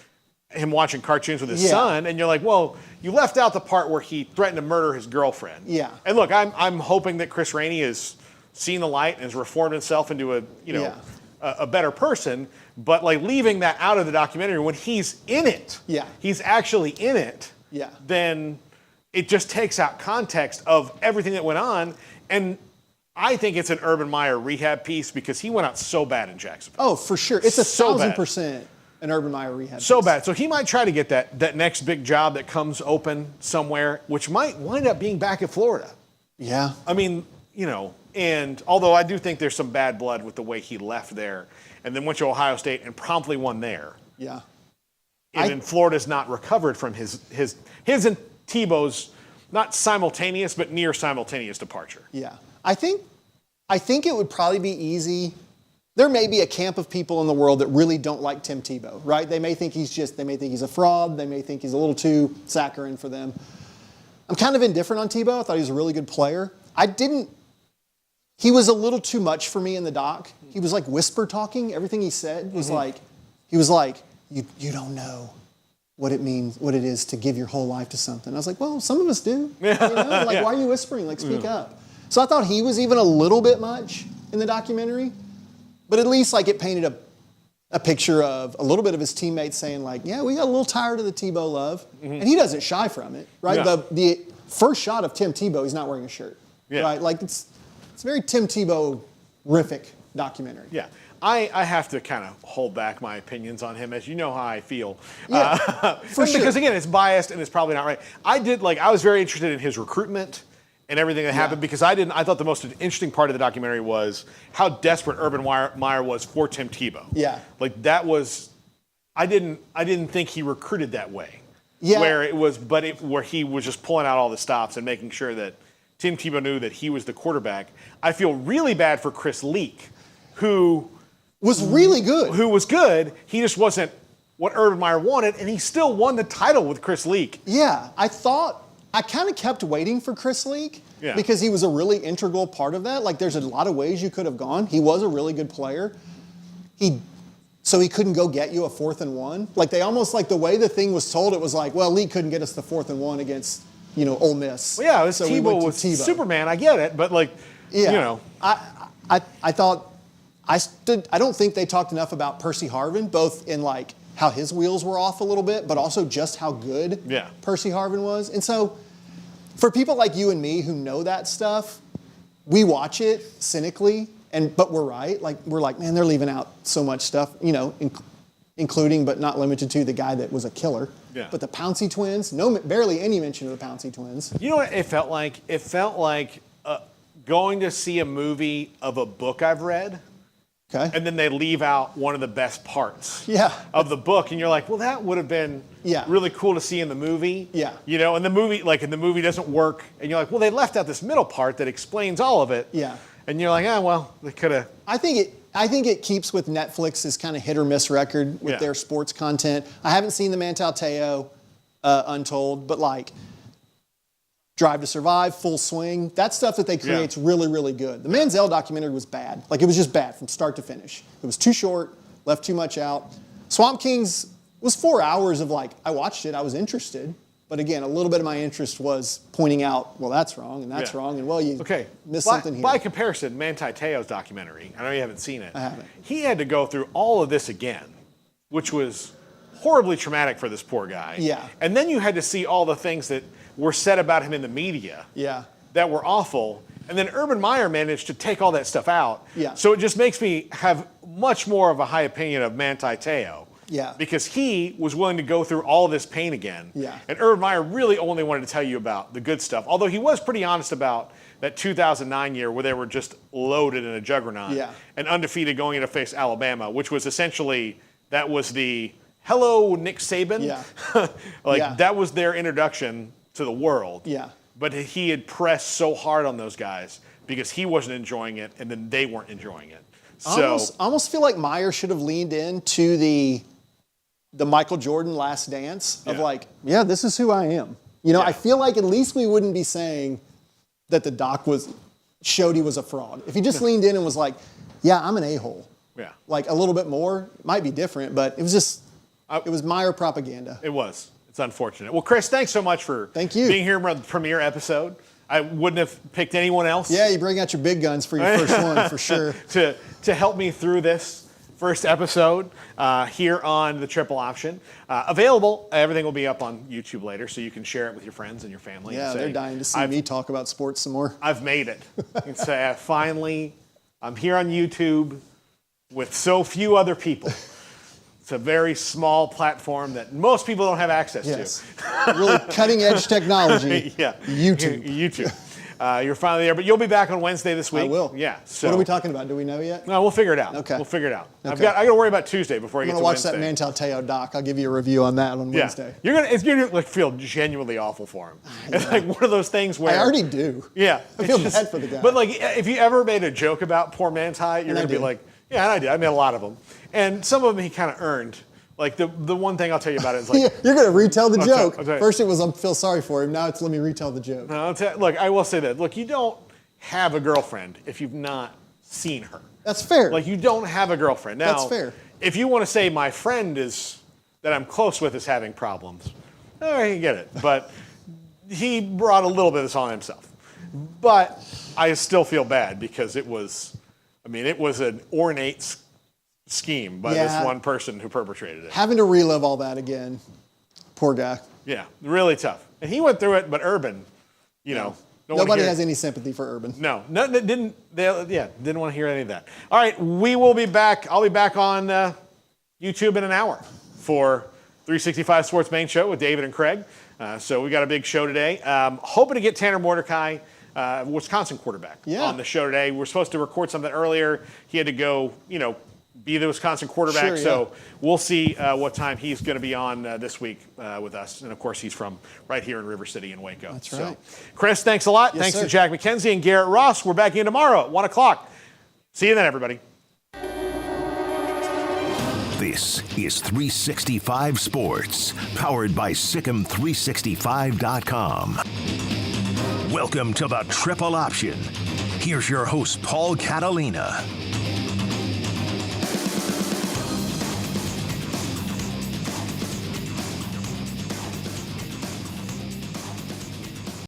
cartoons with his son, and you're like, well, you left out the part where he threatened to murder his girlfriend. Yeah. And look, I'm hoping that Chris Rainey has seen the light and has reformed himself into a better person, but leaving that out of the documentary when he's in it, he's actually in it, then it just takes out context of everything that went on. And I think it's an Urban Meyer rehab piece because he went out so bad in Jacksonville. Oh, for sure. It's so 1,000% an Urban Meyer rehab so piece. bad. So he might try to get that next big job that comes open somewhere, which might wind up being back in Florida. Yeah. And although I do think there's some bad blood with the way he left there and then went to Ohio State and promptly won there. Yeah. And then Florida's not recovered from his and Tebow's not simultaneous, but near simultaneous departure. Yeah. I think it would probably be easy. There may be a camp of people in the world that really don't like Tim Tebow, right? They may think he's a fraud. They may think he's a little too saccharine for them. I'm kind of indifferent on Tebow. I thought he was a really good player. He was a little too much for me in the doc. He was whisper talking. Everything he said was you don't know what it means, what it is to give your whole life to something. I was like, well, some of us do. Why are you whispering? Speak up. So I thought he was even a little bit much in the documentary, but at least it painted a picture of a little bit of his teammates saying yeah, we got a little tired of the Tebow love, and he doesn't shy from it, right? Yeah. The first shot of Tim Tebow, he's not wearing a shirt, right? It's a very Tim Tebow-rific documentary. Yeah. I have to kind of hold back my opinions on him, as you know how I feel. Yeah, for sure. Because again, it's biased and it's probably not right. I was very interested in his recruitment and everything that happened because I thought the most interesting part of the documentary was how desperate Urban Meyer was for Tim Tebow. Yeah. Like that was, I didn't think he recruited that way. Yeah. Where he was just pulling out all the stops and making sure that Tim Tebow knew that he was the quarterback. I feel really bad for Chris Leak, who was really good. Who was good. He just wasn't what Urban Meyer wanted, and he still won the title with Chris Leak. Yeah, I kind of kept waiting for Chris Leak because he was a really integral part of that. Like, there's a lot of ways you could have gone. He was a really good player. So he couldn't go get you a 4th and 1. Like, they almost, like, the way the thing was told, it was like, well, Leak couldn't get us the 4th and 1 against, Ole Miss. Well, yeah, so Tebow was Superman. I get it, but I thought I don't think they talked enough about Percy Harvin, both in like how his wheels were off a little bit, but also just how good Percy Harvin was. And so, for people like you and me who know that stuff, we watch it cynically, but we're right. Like we're like, man, they're leaving out so much stuff, including but not limited to the guy that was a killer. Yeah. But the Pouncey twins, barely any mention of the Pouncey twins. You know what it felt like? It felt like going to see a movie of a book I've read. Okay. And then they leave out one of the best parts of the book. And you're like, well, that would have been really cool to see in the movie. Yeah. And the movie doesn't work. And you're like, well, they left out this middle part that explains all of it. Yeah. And you're like, well, they could have. I think it keeps with Netflix's kind of hit or miss record with their sports content. I haven't seen the Mantel-Teo Untold, but like Drive to Survive, Full Swing, that stuff that they create's really, really good. The Manziel documentary was bad. Like, it was just bad from start to finish. It was too short, left too much out. Swamp Kings was 4 hours of like, I watched it, I was interested. But again, a little bit of my interest was pointing out, well, that's wrong, and that's wrong, and well, you missed something here. By comparison, Manti Te'o's documentary, I know you haven't seen it. I haven't. He had to go through all of this again, which was horribly traumatic for this poor guy. Yeah. And then you had to see all the things that were said about him in the media that were awful. And then Urban Meyer managed to take all that stuff out. Yeah. So it just makes me have much more of a high opinion of Manti Te'o. Yeah. Because he was willing to go through all this pain again. Yeah. And Urban Meyer really only wanted to tell you about the good stuff. Although he was pretty honest about that 2009 year where they were just loaded in a juggernaut. Yeah. And undefeated going in to face Alabama, which was essentially, that was the hello Nick Saban. Yeah. That was their introduction to the world. Yeah. But he had pressed so hard on those guys because he wasn't enjoying it and then they weren't enjoying it. So I almost feel like Meyer should have leaned into the Michael Jordan Last Dance of this is who I am. I feel like at least we wouldn't be saying that the doc showed he was a fraud. If he just leaned in and was like, yeah, I'm an a-hole. Yeah. Like a little bit more, it might be different, but it was just, it was Meyer propaganda. It was. It's unfortunate. Well, Chris, thanks so much for being here for the premiere episode. I wouldn't have picked anyone else. Yeah, you bring out your big guns for your first one, for sure. To help me through this first episode here on the Triple Option. Available, everything will be up on YouTube later, so you can share it with your friends and your family. Yeah, they're dying to see me talk about sports some more. I've made it. You can say, finally, I'm here on YouTube with so few other people. It's a very small platform that most people don't have access to. Really cutting edge technology. YouTube. You're finally there, but you'll be back on Wednesday this week. I will. Yeah. So what are we talking about? Do we know yet? No, we'll figure it out. Okay. We'll figure it out. Okay. I got to worry about Tuesday before I get to Wednesday. I'm going to watch that Mantel Teo doc. I'll give you a review on that on Wednesday. You're gonna feel genuinely awful for him. It's like one of those things where I already do. Yeah. I feel bad for the guy. But like, if you ever made a joke about poor Manti, you're going to be like, yeah, I did. I made a lot of them, and some of them he kind of earned. Like the one thing I'll tell you about it is like you're going to retell the joke. I'll tell you. First it was I feel sorry for him. Now it's let me retell the joke. No, look, I will say that. Look, you don't have a girlfriend if you've not seen her. That's fair. Like you don't have a girlfriend. Now, that's fair. If you want to say my friend that I'm close with is having problems, I can get it. But he brought a little bit of this on himself. But I still feel bad because it was an ornate scheme by this one person who perpetrated it. Having to relive all that again. Poor guy. Yeah, really tough. And he went through it, but Urban, Nobody has any sympathy for Urban. No, didn't want to hear any of that. All right, we will be back. I'll be back on YouTube in an hour for 365 Sports Main Show with David and Craig. So we got a big show today. Hoping to get Tanner Mordecai, Wisconsin quarterback, on the show today. We're supposed to record something earlier. He had to go, be the Wisconsin quarterback. Sure, so we'll see what time he's going to be on this week with us. And, of course, he's from right here in River City in Waco. That's right. So, Chris, thanks a lot. Yes, thanks sir. to Jack McKenzie and Garrett Ross. We're back in tomorrow at 1 o'clock. See you then, everybody. This is 365 Sports, powered by Sikkim365.com. Welcome to the Triple Option. Here's your host, Paul Catalina.